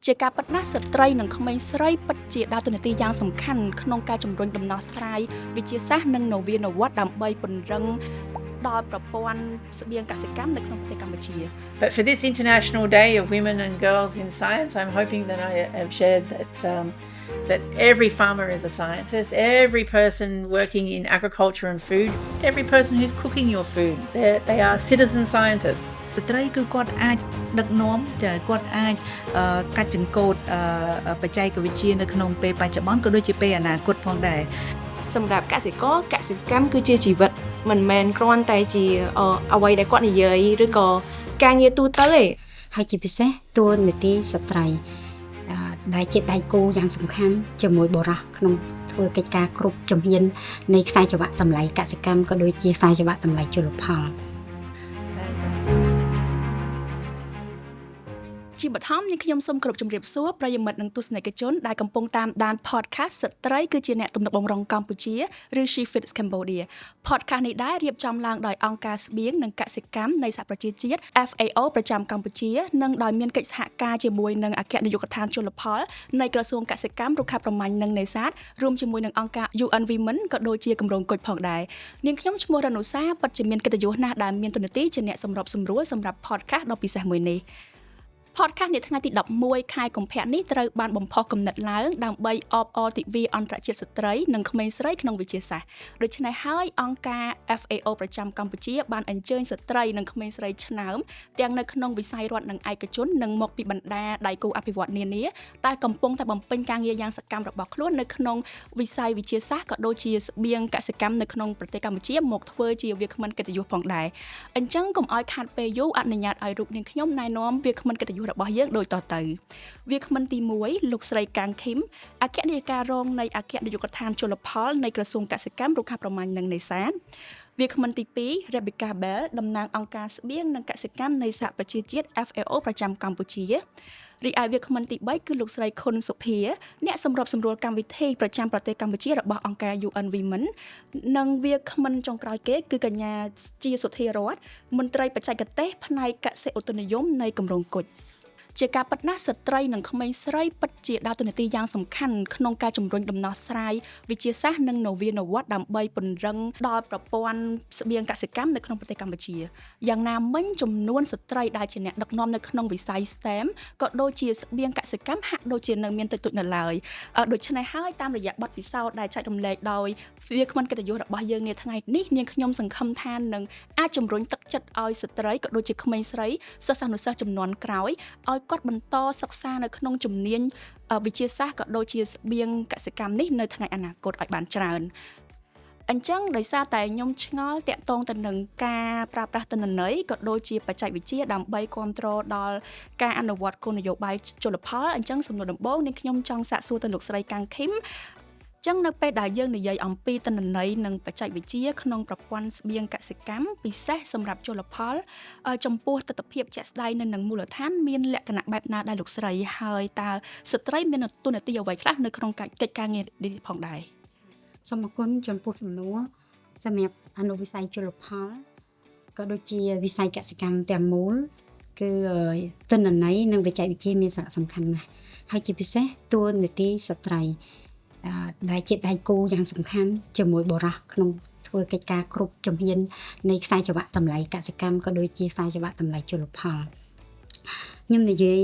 ជាការពិតណាស់ស្ត្រីនិងក្មេងស្រីពិតជាដើរតួនាទីយ៉ាងសំខាន់ក្នុងការជំរុញដំណោះស្រាយវិទ្យាសាស្ត្រនិងនវានុវត្តន៍ដើម្បីពង្រឹងដល់ប្រព័ន្ធស្បៀងកសិកម្មនៅក្នុងប្រទេសកម្ពុជា But for this International Day of Women and Girls in Science, I'm hoping that I have shared that every farmer is a scientist, every person working in agriculture and food, every person who's cooking your food, they are citizen scientists. ស្ត្រីគឺគាត់អាចដឹកនាំគាត់អាចកាត់ចង្កូតបច្ចេកវិទ្យានៅក្នុងពេលបច្ចុប្បន្នក៏ដូចជាពេលអនាគតផងដែរសម្រាប់កសិករកសិកម្មគឺជាជីវិតមិនមែនគ្រាន់តែជាអ្វីដែលគាត់និយាយឬក៏ការងារទូទៅទេហើយជាពិសេសតួនាទីស្ត្រីដែលជាដៃគូយ៉ាងសំខាន់ជាមួយបុរសក្នុងធ្វើកិច្ចការគ្រប់ជំហាននៃខ្សែចង្វាក់តម្លៃកសិកម្មក៏ដូចជាខ្សែចង្វាក់តម្លៃជលផលជាបឋមនេះខ្ញុំសូមគោរពជម្រាបសួរប្រិយមិត្តនិងទស្សនិកជនដែលកំពុងតាមដាន podcast ស្ត្រីគឺជាអ្នកទំនុកបម្រុងកម្ពុជាឬ She Fits Cambodia podcast នេះដែររៀបចំឡើងដោយអង្គការស្បៀងនិងកសិកម្មនៃសហប្រជាជាតិ FAO ប្រចាំកម្ពុជានិងដោយមានកិច្ចសហការជាមួយនឹងអគ្គនាយកដ្ឋានជលផលនៃក្រសួងកសិកម្មរុក្ខាប្រមាញ់និងនេសាទរួមជាមួយនឹងអង្គការ UN Women ក៏ដូចជាគម្រោងគុជផងដែរនាងខ្ញុំឈ្មោះរនុសាពិតជាមានកិត្តិយសណាស់ដែលមានតួនាទីជាអ្នកសម្របសម្រួលសម្រាប់ podcast ដ៏ពិសេសមួយនេះpodcast នៅថ្ងៃទី11ខែកុម្ភៈនេះត្រូវបានបំផុសគំនិតឡើងដើម្បីអបអរទិវាអន្តរជាតិស្ត្រីនិងក្មេងស្រីក្នុងវិទ្យាសាស្ត្រដូច្នេះហើយអង្គការ FAO ប្រចាំកម្ពុជាបានអញ្ជើញស្ត្រីនិងក្មេងស្រីឆ្នើមទាំងនៅក្នុងវិស័យរដ្ឋនិងឯកជននិងមកពីបណ្ដាដៃគូអភិវឌ្ឍន៍នានាតែកំពុងតែបំពេញការងារយ៉ាងសកម្មរបស់ខ្លួននៅក្នុងវិស័យវិទ្យាសាស្ត្រក៏ដូចជាស្បៀងកសិកម្មនៅក្នុងប្រទេសកម្ពុជាមកធ្វើជាវាគ្មិនកិត្តិយសផងដែរអញ្ចឹងកុំឲ្យខាតពេលយូរអនុញ្ញាតឲ្យរូបនាងខ្ញុំណែនាំវាគ្មិនកិត្តិយសរបស់យើងដូចតទៅវាគ្មិនទី1លោកស្រីកាំងឃីមអគ្គនាយិការងនៃអគ្គនាយកដ្ឋានជលផលនៃក្រសួងកសិកម្មរុក្ខាប្រមាញ់និងនេសាទវាគ្មិនទី2 Rebecca Bell តំណាងអង្គការស្បៀងនិងកសិកម្មនៃសហប្រជាជាតិ FAO ប្រចាំកម្ពុជារីឯវាគ្មិនទី3គឺលោកស្រីខុនសុភាអ្នកសម្របសម្រួលកម្មវិធីប្រចាំប្រទេសកម្ពុជារបស់អង្គការ UN Women និងវាគ្មិនចុងក្រោយគេគឺកញ្ញាជាសុធារតមន្ត្រីបច្ចេកទេសផ្នែកកសិឧតុនិយមនៃគម្រោងគុជជាការពិតណាស់ស្ត្រីនិងក្មេងស្រីពិតជាដើរតួនាទីយ៉ាងសំខាន់ក្នុងការជំរុញដំណោះស្រាយវិទ្យាសាស្ត្រនិងនវានុវត្តន៍ដើម្បីពង្រឹងដល់ប្រព័ន្ធស្បៀងកសិកម្មនៅក្នុងប្រទេសកម្ពុជាយ៉ាងណាមិញចំនួនស្ត្រីដែលជាអ្នកដឹកនាំនៅក្នុងវិស័យ STEM ក៏ដូចជាស្បៀងកសិកម្មហាក់ដូចជានៅមានតិចតួចនៅឡើយដូច្នេះហើយតាមរយៈបទពិសោធន៍ដែលចែករំលែកដោយវាគ្មិនកិត្តិយសរបស់យើងនាថ្ងៃនេះនាងខ្ញុំសង្ឃឹមថានឹងអាចជំរុញទឹកចិត្តឲ្យស្ត្រីក៏ដូចជាក្មេងស្រីសិស្សានុសិស្សចំនួនក្រោយឲ្យគាត់បន្តសិក្សានៅក្នុងជំនាញវិទ្យាសាស្ត្រក៏ដូចជាស្បៀងកសិកម្មនេះនៅថ្ងៃអនាគតឲ្យបានច្រើនអញ្ចឹងដោយសារតែខ្ញុំឆ្ងល់តាក់ទងទៅនឹងការប្រើប្រាស់ទិន្នន័យក៏ដូចជាបច្ចេកវិទ្យាដើម្បីគ្រប់គ្រងដល់ការអនុវត្តគោលនយោបាយជលផលអញ្ចឹងសំណួរដំបូងនេះខ្ញុំចង់សាកសួរទៅលោកស្រីកាំងឃីមចឹងនៅពេលដែលយើងនិយាយអំពីទិន្នន័យនិងបច្ចេកវិទ្យាក្នុងប្រព័ន្ធស្បៀងកសិកម្មពិសេសសម្រាប់ជលផលចំពោះទស្សនវិជ្ជាជាក់ស្ដែងនៅនឹងមូលដ្ឋានមានលក្ខណៈបែបណាដែរលោកស្រីហើយតើស្ត្រីមានតួនាទីអ្វីខ្លះនៅក្នុងកិច្ចការងារនេះផងដែរសូមអរគុណចំពោះសំណួរសម្រាប់អនុវិស័យជលផលក៏ដូចជាវិស័យកសិកម្មទាំងមូលគឺទិន្នន័យនិងបច្ចេកវិទ្យាមានសារៈសំខាន់ណាស់ហើយជាពិសេសតួនាទីស្ត្រីដែលជាដៃគូយ៉ាងសំខាន់ជាមួយបុរសក្នុងធ្វើកិច្ចការគ្រប់ជំហាននៃខ្សែចង្វាក់តម្លៃកសិកម្មក៏ដូចជាខ្សែចង្វាក់តម្លៃជលផលខ្ញុំនិយាយ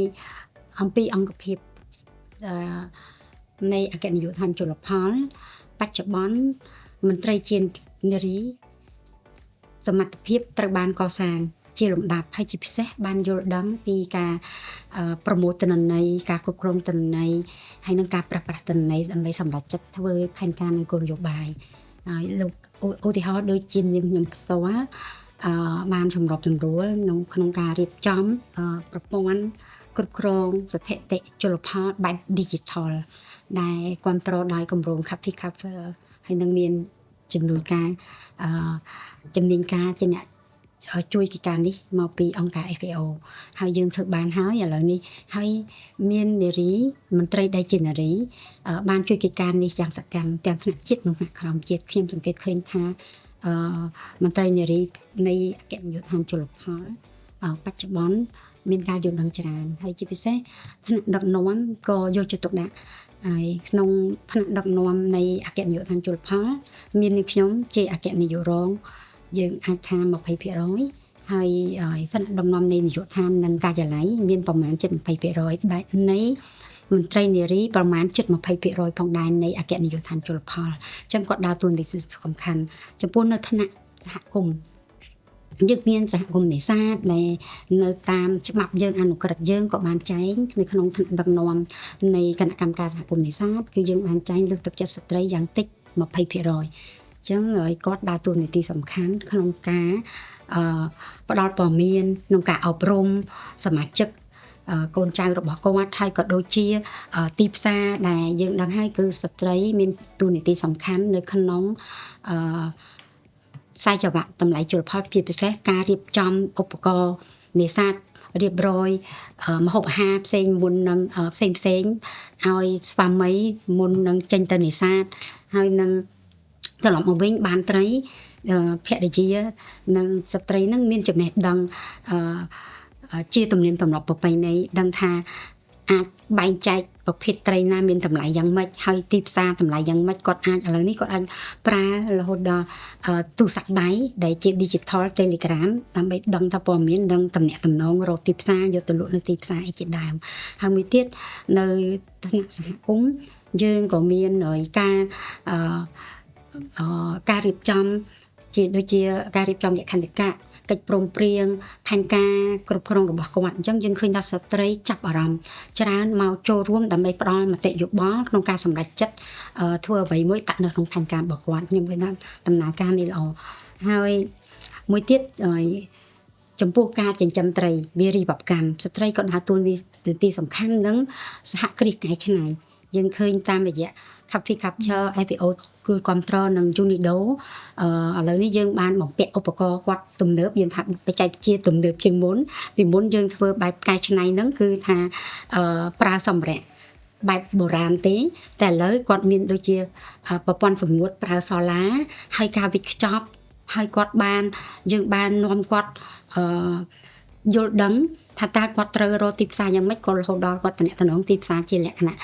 អំពីអង្គភាពនៃអគ្គនាយកដ្ឋានជលផលបច្ចុប្បន្នមន្ត្រីជានារីសមត្ថភាពត្រូវបានកសាងជាលំដាប់ហើយជាពិសេសបានយល់ដឹងពីការប្រមូលទិន្នន័យការគ្រប់គ្រងទិន្នន័យហើយនិងការប្រើប្រាស់ទិន្នន័យដើម្បីសម្រេចចិត្តធ្វើផែនការនិងគោលនយោបាយហើយលោកឧទាហរណ៍ដូចជាខ្ញុំផ្ទាល់បានសម្របសម្រួលក្នុងការរៀបចំប្រព័ន្ធគ្រប់គ្រងស្ថិតិជលផលបែប Digital ដែលគ្រប់គ្រងដោយគម្រោង Happy Cover ហើយនឹងមានចំនួនការជំនាញការជាអ្នកជួយកិច្ចការនេះមកពីអង្គការ FAO ហើយយើងធ្វើបានហើយឥឡូវនេះហើយមាននារីមន្ត្រីដែលជានារីបានជួយកិច្ចការនេះយ៉ាងសកម្មទាំងថ្នាក់ជាតិនិងថ្នាក់ក្រោមជាតិខ្ញុំសង្កេតឃើញថាមន្ត្រីនារីនៃអគ្គនាយកដ្ឋានជលផលបច្ចុប្បន្ន មានការយល់ដឹងច្រើនហើយជាពិសេសថ្នាក់ដឹកនាំក៏យកចិត្តទុកដាក់ហើយក្នុងថ្នាក់ដឹកនាំនៃអគ្គនាយកដ្ឋានជលផលមាននាងខ្ញុំជាអគ្គនាយករងយើងអាចថា 20% ហើយថ្នាក់ដឹកនាំនៃនាយកដ្ឋាននិងការិយាល័យមានប្រមាណ 20% ដែលនៃមន្ត្រីនារីប្រមាណ 20% ផងដែរនៃអគ្គនាយកដ្ឋានជលផលអញ្ចឹងគាត់ដើរតួនាទីសំខាន់ចំពោះនៅថ្នាក់សហគមន៍យើងមានសហគមន៍នេសាទដែលនៅតាមច្បាប់យើងអនុក្រឹត្យយើងក៏បានចែងនៅក្នុងថ្នាក់ដឹកនាំនៃគណៈកម្មការសហគមន៍នេសាទគឺយើងបានចែងលើកទឹកចិត្តស្ត្រីយ៉ាងតិច 20% អញ្ចឹងហើយគាត់ដើរតួនាទីសំខាន់ក្នុងការផ្ដល់ព័ត៌មានក្នុងការអប់រំសមាជិកកូនចៅរបស់គាត់ហើយក៏ដូចជាទីផ្សារដែលយើងដឹងហើយគឺស្ត្រីមានតួនាទីសំខាន់នៅក្នុងខ្សែចង្វាក់តម្លៃជលផលជាពិសេសការរៀបចំឧបករណ៍នេសាទរៀបរយម្ហូបអាហារផ្សេងមុននឹងផ្សេងឲ្យស្វាមីមុននឹងចេញទៅនេសាទហើយនឹងត្រឡប់មកវិញបានត្រីភរិយានិងស្ត្រីនឹងមានចំណេះដឹងជាទំនៀមទម្លាប់ប្រពៃណីដឹងថាអាចបែងចែកប្រភេទត្រីណាមានតម្លៃយ៉ាងម៉េចហើយទីផ្សារតម្លៃយ៉ាងម៉េចគាត់អាចឥឡូវនេះគាត់អាចប្រើរហូតដល់ទូរស័ព្ទដៃដែលជា Digital Telegram ដើម្បីដឹងថាព័ត៌មានដឹងតំណែងតំណងរកទីផ្សារយកទៅលក់នៅទីផ្សារអីជាដើមហើយមួយទៀតនៅថ្នាក់សហគមន៍យើងក៏មានការរៀបចំជាដូចជាការរៀបចំលក្ខន្តិកៈកិច្ចព្រមព្រៀងផែនការគ្រប់គ្រងរបស់គាត់អញ្ចឹងយើងឃើញថាស្ត្រីចាប់អារម្មណ៍ច្រើនមកចូលរួមដើម្បីផ្ដល់មតិយោបល់ក្នុងការសម្រេចចិត្តធ្វើអ្វីមួយតាក់នៅក្នុងផែនការរបស់គាត់ខ្ញុំឃើញថាដំណើរការនេះល្អហើយមួយទៀតចំពោះការចិញ្ចឹមត្រីវារីវកម្មស្ត្រីក៏ដើរតួនាទីសំខាន់នឹងសហគ្រាសកែច្នៃយើងឃើញតាមរយៈ Coffee Capture IPO គឺគ្រប់គ្រងនឹង Unido ឥឡូវនេះយើងបានបំពាក់ឧបករណ៍គាត់ទំនើបយើងថាបច្ចេកវិទ្យាទំនើបជាងមុនពីមុនយើងធ្វើបែបកែច្នៃហ្នឹងគឺថាប្រើសម្ភារៈបែបបុរាណទេតែឥឡូវគាត់មានដូចជាប្រព័ន្ធសម្ងួតប្រើសូឡាហើយការវិខ្ចប់ហើយគាត់យើងបាននាំគាត់យល់ដឹងថាតើគាត់ត្រូវរកទីផ្សារយ៉ាងម៉េចក៏រហូតដល់គាត់តំណែងទីផ្សារជាលក្ខណៈ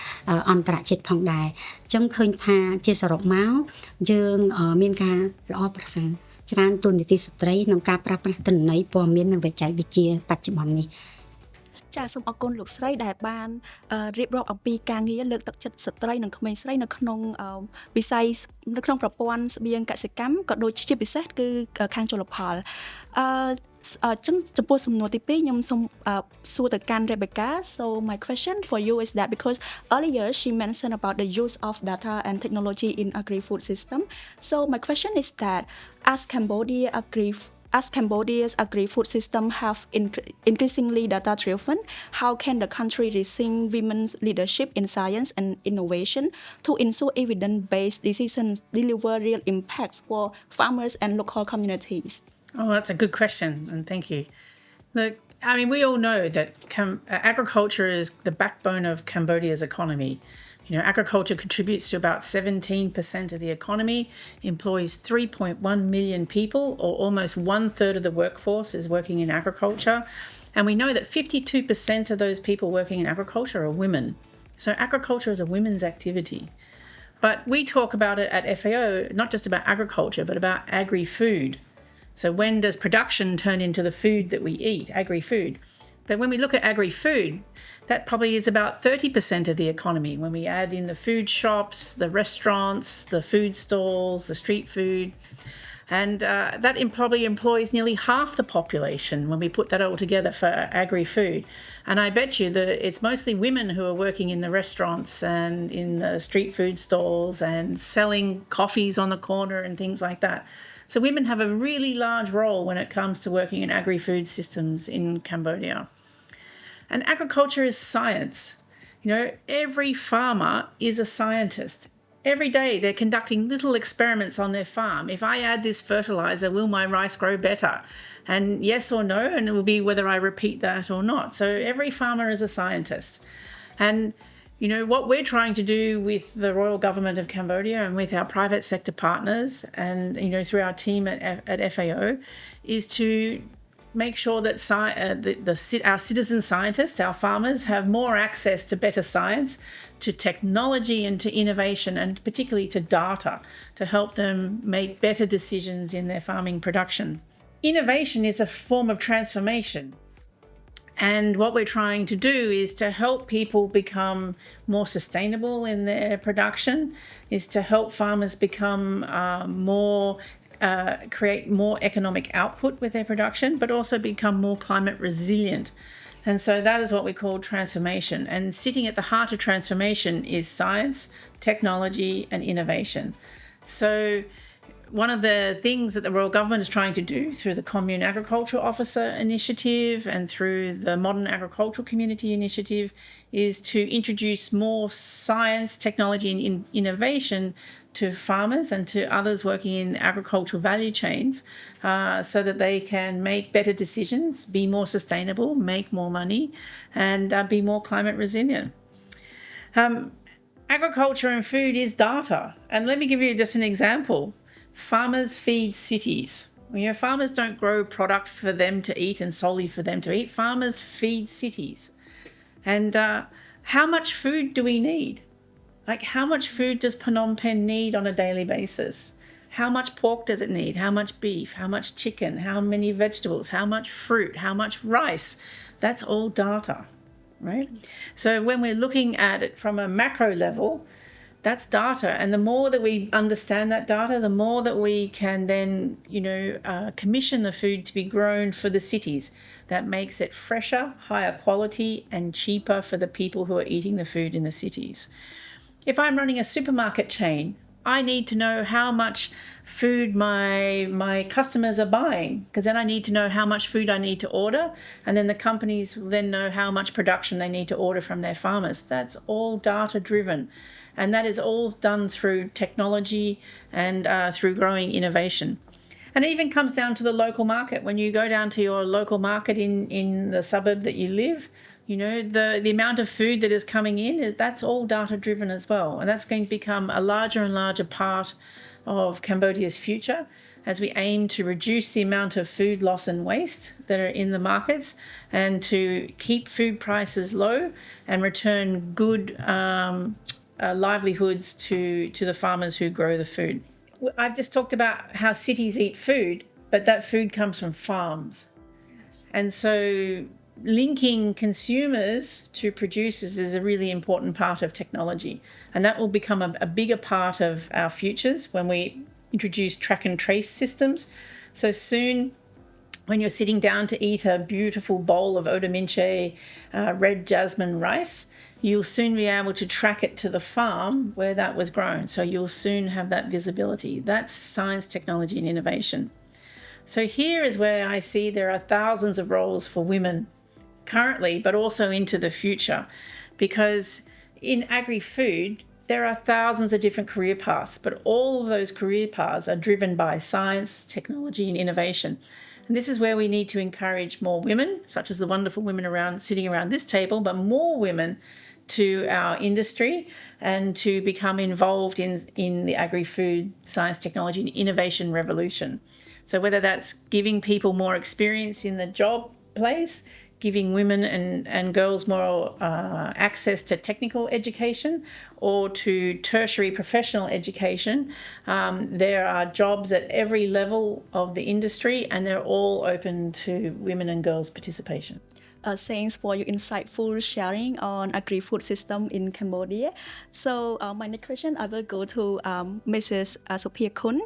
អន្តរជាតិផងដែរអញ្ចឹងឃើញថាជាសរុបមកយើងមានការល្អប្រសើរច្រើនទូនាទីស្ត្រីក្នុងការប្រើប្រាស់ទិន្នន័យព័ត៌មាននិងបច្ចេកវិទ្យាបច្ចុប្បន្ននេះចាសសូមអរគុណលោកស្រីដែលបានរៀបរាប់អំពីការងារលើកទឹកចិត្តស្ត្រីនិងក្មេងស្រីនៅក្នុងវិស័យនៅក្នុងប្រព័ន្ធស្បៀងកសិកម្មក៏ដូចជាពិសេសគឺខាងជលផលចំពោះសំណួរទី2ខ្ញុំសូមសួរទៅកាន់ Rebecca. So my question for you is that because earlier she mentioned about the use of data and technology in agri-food system. So my question is that as Cambodia's agri-food system have increasingly data-driven, how can the country retain women's leadership in science and innovation to ensure evidence-based decisions deliver real impacts for farmers and local communities? Oh, that's a good question, and thank you. Look, I mean, we all know that agriculture is the backbone of Cambodia's economy. You know, agriculture contributes to about 17% of the economy, employs 3.1 million people, or almost 1/3 of the workforce is working in agriculture. And we know that 52% of those people working in agriculture are women. So agriculture is a women's activity. But we talk about it at FAO, not just about agriculture, but about agri-food. So when does production turn into the food that we eat, agri-food? But when we look at agri-food, that probably is about 30% of the economy. When we add in the food shops, the restaurants, the food stalls, the street food, and that probably employs nearly half the population when we put that all together for agri-food. And I bet you that it's mostly women who are working in the restaurants and in the street food stalls and selling coffees on the corner and things like that. So women have a really large role when it comes to working in agri-food systems in Cambodia. And agriculture is science. You know, every farmer is a scientist. Every day they're conducting little experiments on their farm. If I add this fertilizer, will my rice grow better? And yes or no, and it will be whether I repeat that or not. So every farmer is a scientist. And you know, what we're trying to do with the Royal Government of Cambodia and with our private sector partners and, you know, through our team at FAO is to make sure that our citizen scientists, our farmers, have more access to better science, to technology and to innovation, and particularly to data to help them make better decisions in their farming production. Innovation is a form of transformation. And what we're trying to do is to help people become more sustainable in their production, is to help farmers become create more economic output with their production, but also become more climate resilient. And so that is what we call transformation. And sitting at the heart of transformation is science, technology, and innovation. So one of the things that the Royal Government is trying to do through the Commune Agriculture Officer Initiative and through the Modern Agricultural Community Initiative is to introduce more science, technology and innovation to farmers and to others working in agricultural value chains so that they can make better decisions, be more sustainable, make more money and be more climate resilient. Agriculture and food is data. And let me give you just an example. Farmers feed cities. Farmers don't grow product for them to eat and solely for them to eat. Farmers feed cities. And how much food do we need? Like, how much food does Phnom Penh need on a daily basis? How much pork does it need? How much beef? How much chicken? How many vegetables? How much fruit? How much rice? That's all data, right? So when we're looking at it from a macro level, that's data. And the more that we understand that data, the more that we can then, commission the food to be grown for the cities. That makes it fresher, higher quality, and cheaper for the people who are eating the food in the cities. If I'm running a supermarket chain, I need to know how much food my customers are buying, because then I need to know how much food I need to order, and then the companies will then know how much production they need to order from their farmers. That's all data driven, and that is all done through technology and through growing innovation. And it even comes down to the local market. When you go down to your local market in the suburb that you live, the amount of food that is coming in, that's all data driven as well. And that's going to become a larger and larger part of Cambodia's future as we aim to reduce the amount of food loss and waste that are in the markets and to keep food prices low and return good livelihoods to the farmers who grow the food. I've just talked about how cities eat food, but that food comes from farms. And so linking consumers to producers is a really important part of technology. And that will become a bigger part of our futures when we introduce track and trace systems. So soon, when you're sitting down to eat a beautiful bowl of Odaminche red jasmine rice, you'll soon be able to track it to the farm where that was grown. So you'll soon have that visibility. That's science, technology, and innovation. So here is where I see there are thousands of roles for women currently, but also into the future, because in agri-food, there are thousands of different career paths, but all of those career paths are driven by science, technology, and innovation. And this is where we need to encourage more women, such as the wonderful women sitting around this table, but more women to our industry and to become involved in the agri-food science, technology, and innovation revolution. So whether that's giving people more experience in the job place, giving women and girls more access to technical education or to tertiary professional education. There are jobs at every level of the industry and they're all open to women and girls' participation. Thanks for your insightful sharing on agri-food system in Cambodia. So my next question, I will go to Mrs. Sophia Khun.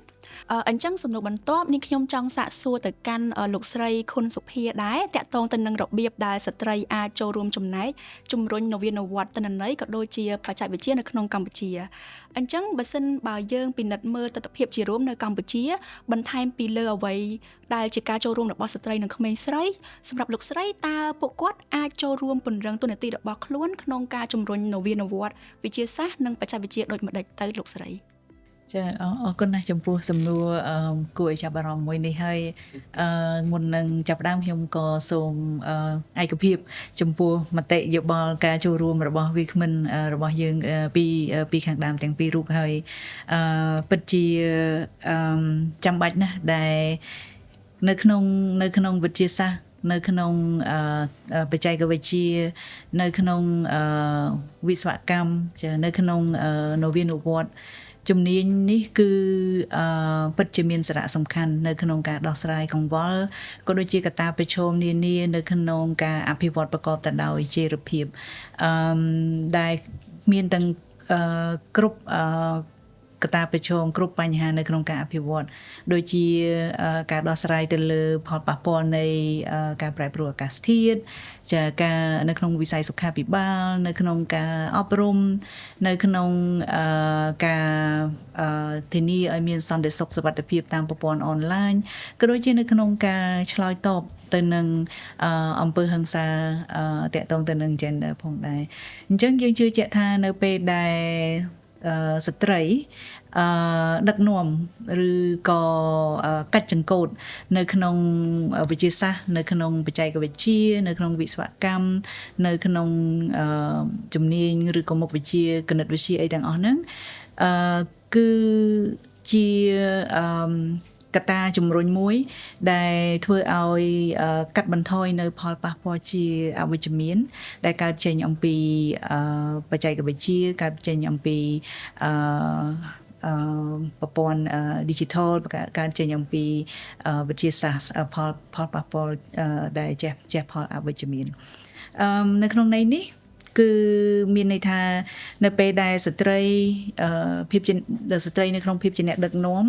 អញ្ចឹងសំណួរបន្ទាប់នេះខ្ញុំចង់សាកសួរទៅកាន់លោកស្រីខុនសុភាដែរតាក់ទងទៅនឹងរបៀបដែលស្ត្រីអាចចូលរួមចំណែកជំរុញនវានុវត្តន័យក៏ដូចជាបច្ចេកវិទ្យានៅក្នុងកម្ពុជាអញ្ចឹងបើសិនបើយើងពិនិត្យមើលទស្សនវិជ្ជារួមនៅកម្ពុជាបន្ថែមពីលើអ្វីដែលជាការចូលរួមរបស់ស្ត្រីនិងក្មេងស្រីសម្រាប់លោកស្រីតើពួកគាត់អាចចូលរួមពង្រឹងតួនាទីរបស់ខ្លួនក្នុងការជំរុញនវានុវត្តវិទ្យាសាស្ត្រនិងបច្ចេកវិទ្យាដូចម្តេចទៅលោកស្រី ចាអរគុណណាស់ចំពោះសំណួរគួរឲ្យចាប់អារម្មណ៍មួយនេះហើយមុននឹងចាប់ផ្ដើមខ្ញុំក៏សូមឯកភាពចំពោះមតិយោបល់ការចូលរួមរបស់វាគ្មិនរបស់យើងពីខាងដើមទាំងពីររូបហើយពិតជាចាំបាច់ណាស់ដែល នៅក្នុងវិទ្យាសាស្ត្រនៅក្នុងបច្ចេកវិទ្យានៅក្នុងវិស្វកម្មចានៅក្នុងនវានុវត្តន៍ជំនាញនេះគឺពិតជាមានសារៈសំខាន់នៅក្នុងការដោះស្រាយកង្វល់ក៏ដូចជាកត្តាប្រឈមនានានៅក្នុងការអភិវឌ្ឍប្រកបទៅដោយចីរភាពដែលមានទាំងគ្រប់កត្តាប្រឈមគ្រប់បញ្ហានៅក្នុងការអភិវឌ្ឍដូចជាការដោះស្រាយទៅលើផលប៉ះពាល់នៃការប្រែប្រួលអាកាសធាតុចាការនៅក្នុងវិស័យសុខាភិបាលនៅក្នុងការអប់រំនៅក្នុងការធានាឲ្យមានសន្តិសុខសុវត្ថិភាពតាមប្រព័ន្ធអនឡាញក៏ដូចជានៅក្នុងការឆ្លើយតបទៅនឹងអំពើហិង្សាតាក់ទងទៅនឹង gender ផងដែរអញ្ចឹងយើងជឿជាក់ថានៅពេលដែលស្ត្រីដឹកនាំឬក៏កាច់ចង្កូតនៅក្នុងវិទ្យាសាស្ត្រនៅក្នុងបច្ចេកវិទ្យានៅក្នុងវិស្វកម្មនៅក្នុងជំនាញឬក៏មុខវិជ្ជាគណិតវិទ្យាអីទាំងអស់ហ្នឹងគឺជាកត្តាជំរុញមួយដែលធ្វើឲ្យកាត់បន្ថយនៅផលប៉ះពាល់ជាអវិជ្ជមានដែលកើតចេញអំពីបច្ចេកវិទ្យាកើតចេញអំពីប្រព័ន្ធ digital កើតចេញអំពីវិទ្យាសាស្ត្រផលប៉ះពាល់ដែលជះផលអវិជ្ជមាននៅក្នុងន័យនេះគឺមានន័យថានៅពេលដែលស្ត្រីនៅក្នុងភាពជាអ្នកដឹកនាំ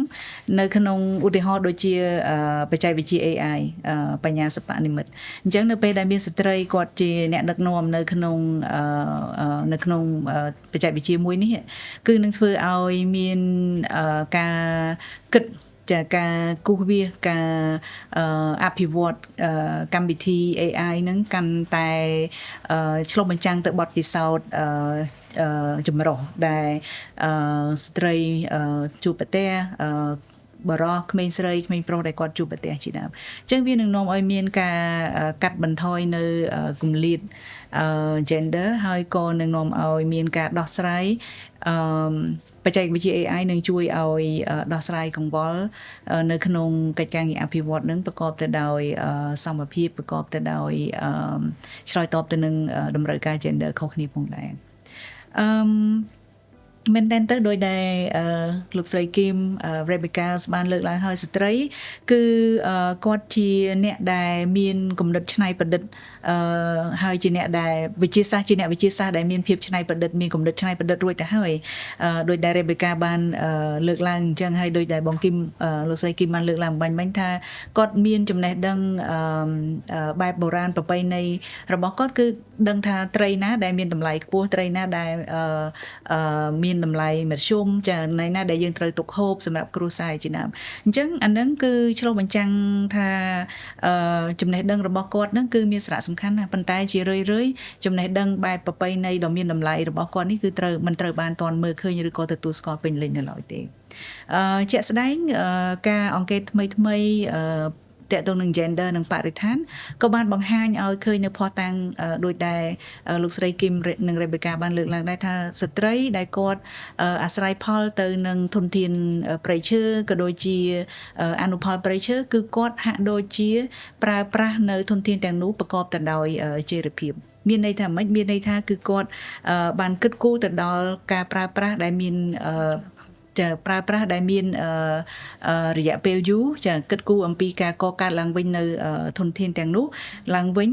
នៅក្នុងឧទាហរណ៍ដូចជាបច្ចេកវិទ្យា AI បញ្ញាសិប្បនិម្មិតអញ្ចឹងនៅពេលដែលមានស្ត្រីគាត់ជាអ្នកដឹកនាំនៅក្នុងបច្ចេកវិទ្យាមួយនេះគឺនឹងធ្វើឲ្យមានការគិតចាការគូសវាសការអភិវឌ្ឍកម្មវិធី AI ហ្នឹងកាន់តែឆ្លុះបញ្ចាំងទៅបទពិសោធន៍ចម្រុះដែលស្ត្រីជួបប្រទះបរោះក្មេងស្រីក្មេងប្រុសដែលគាត់ជួបប្រទះជាដើមអញ្ចឹងវានឹងនាំឲ្យមានការកាត់បន្ថយនៅគម្លាតgender ហើយក៏នឹងនាំឲ្យមានការដោះស្រាយបច្ចេកវិទ្យា AI នឹងជួយឲ្យដោះស្រាយកង្វល់នៅក្នុងកិច្ចការងារអភិវឌ្ឍនឹងប្រកបទៅដោយសមភាពប្រកបទៅដោយឆ្លើយតបទៅនឹងតម្រូវការ gender ខុសគ្នាផងដែរមែនតើទៅដោយដែលលោកស្រីគីម Rebecca បានលើកឡើងហើយស្ត្រីគឺគាត់ជាអ្នកដែលមានគំនិតច្នៃប្រឌិតហើយជាអ្នកដែលវិទ្យាសាស្ត្រជាអ្នកវិទ្យាសាស្ត្រដែលមានភាពច្នៃប្រឌិតមានគំនិតច្នៃប្រឌិតរួចទៅហើយដោយដែល Rebecca បានលើកឡើងអញ្ចឹងហើយដោយដែលបងគីមលោកស្រីគីមបានលើកឡើងបាញ់ថាគាត់មានចំណេះដឹងបែបបុរាណប្រពៃណីរបស់គាត់គឺដឹងថាត្រីណាដែលមានតម្លៃខ្ពស់ត្រីណាដែលមានតម្លៃមធ្យមចាណៃណាដែលយើងត្រូវទុកហូបសម្រាប់គ្រួសារជាដើមអញ្ចឹងអានឹងគឺឆ្លុះបញ្ចាំងថាចំណេះដឹងរបស់គាត់នឹងគឺមានសារៈសំខាន់ណាស់ប៉ុន្តែជារឿយៗចំណេះដឹងបែបប្រពៃណីដ៏មានតម្លៃរបស់គាត់នេះគឺមិនត្រូវបានទាន់មើលឃើញឬក៏ទទួលស្គាល់ពេញលេញនៅឡើយទេជាក់ស្ដែងការអង្កេតថ្មីតកតងនឹង gender និងបរិស្ថានក៏បានបង្ហាញឲ្យឃើញនៅភស្តុតាងដូចដែលលោកស្រីគីមនិង Rebecca បានលើកឡើងដែរថាស្ត្រីដែលគាត់អាស្រ័យផលទៅនឹងធនធានព្រៃឈើក៏ដូចជាអនុផលព្រៃឈើគឺគាត់ហាក់ដូចជាប្រើប្រាស់នៅធនធានទាំងនោះប្រកបទៅដោយចីរភាពមានន័យថាម៉េចមានន័យថាគឺគាត់បានគិតគូរទៅដល់ការប្រើប្រាស់ដែលមានចាប្រើប្រាស់ដែលមានរយៈពេលយូរចាគិតគូរអំពីការកកើតឡើងវិញនៅធនធានទាំងនោះឡើងវិញ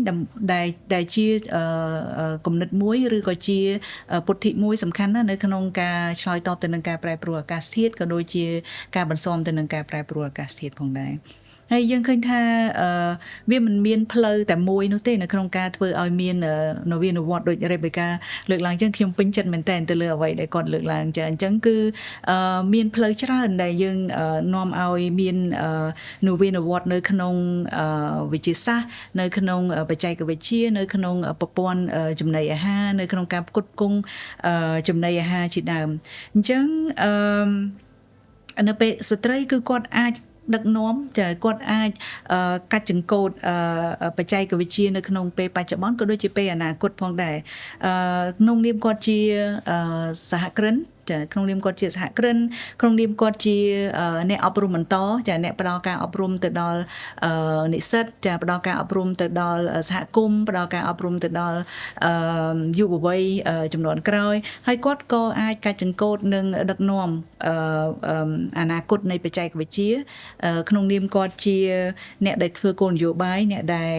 ដែលជាគំនិតមួយឬក៏ជាពុទ្ធិមួយសំខាន់ណាស់នៅក្នុងការឆ្លើយតបទៅនឹងការប្រែប្រួលអាកាសធាតុក៏ដូចជាការបន្ស៊ាំទៅនឹងការប្រែប្រួលអាកាសធាតុផងដែរហើយយើងឃើញថាវាមិនមានផ្លូវតែមួយនោះទេនៅក្នុងការធ្វើឲ្យមាននវានុវត្តន៍ដូច Rebecca លើកឡើងចឹងខ្ញុំពេញចិត្តមែនតើទៅលើអ្វីដែលគាត់លើកឡើងចឹងអញ្ចឹងគឺមានផ្លូវច្រើនដែលយើងនាំឲ្យមាននវានុវត្តន៍នៅក្នុងវិទ្យាសាស្ត្រនៅក្នុងបច្ចេកវិទ្យានៅក្នុងប្រព័ន្ធចំណីអាហារនៅក្នុងការផ្គត់ផ្គង់ចំណីអាហារជាដើមអញ្ចឹងនៅពេលស្ត្រីគឺគាត់អាចដឹកនាំចាគាត់អាចកាច់ចង្កូតបច្ចេកវិទ្យានៅក្នុងពេលបច្ចុប្បន្នក៏ដូចជាពេលអនាគតផងដែរក្នុងនាមគាត់ជាសហគ្រិន ចាក្នុងនាមគាត់ជាសហគ្រិនក្នុងនាមគាត់ជាអ្នកអប់រំបន្តចាអ្នកផ្ដល់ការអប់រំទៅដល់និស្សិតចាផ្ដល់ការអប់រំទៅដល់សហគមន៍ផ្ដល់ការអប់រំទៅដល់យុវវ័យចំនួនក្រោយហើយគាត់ក៏អាចកាច់ចង្កូតនឹងដឹកនាំអនាគតនៃបច្ចេកវិទ្យាក្នុងនាមគាត់ជាអ្នកដែលធ្វើគោលនយោបាយអ្នកដែល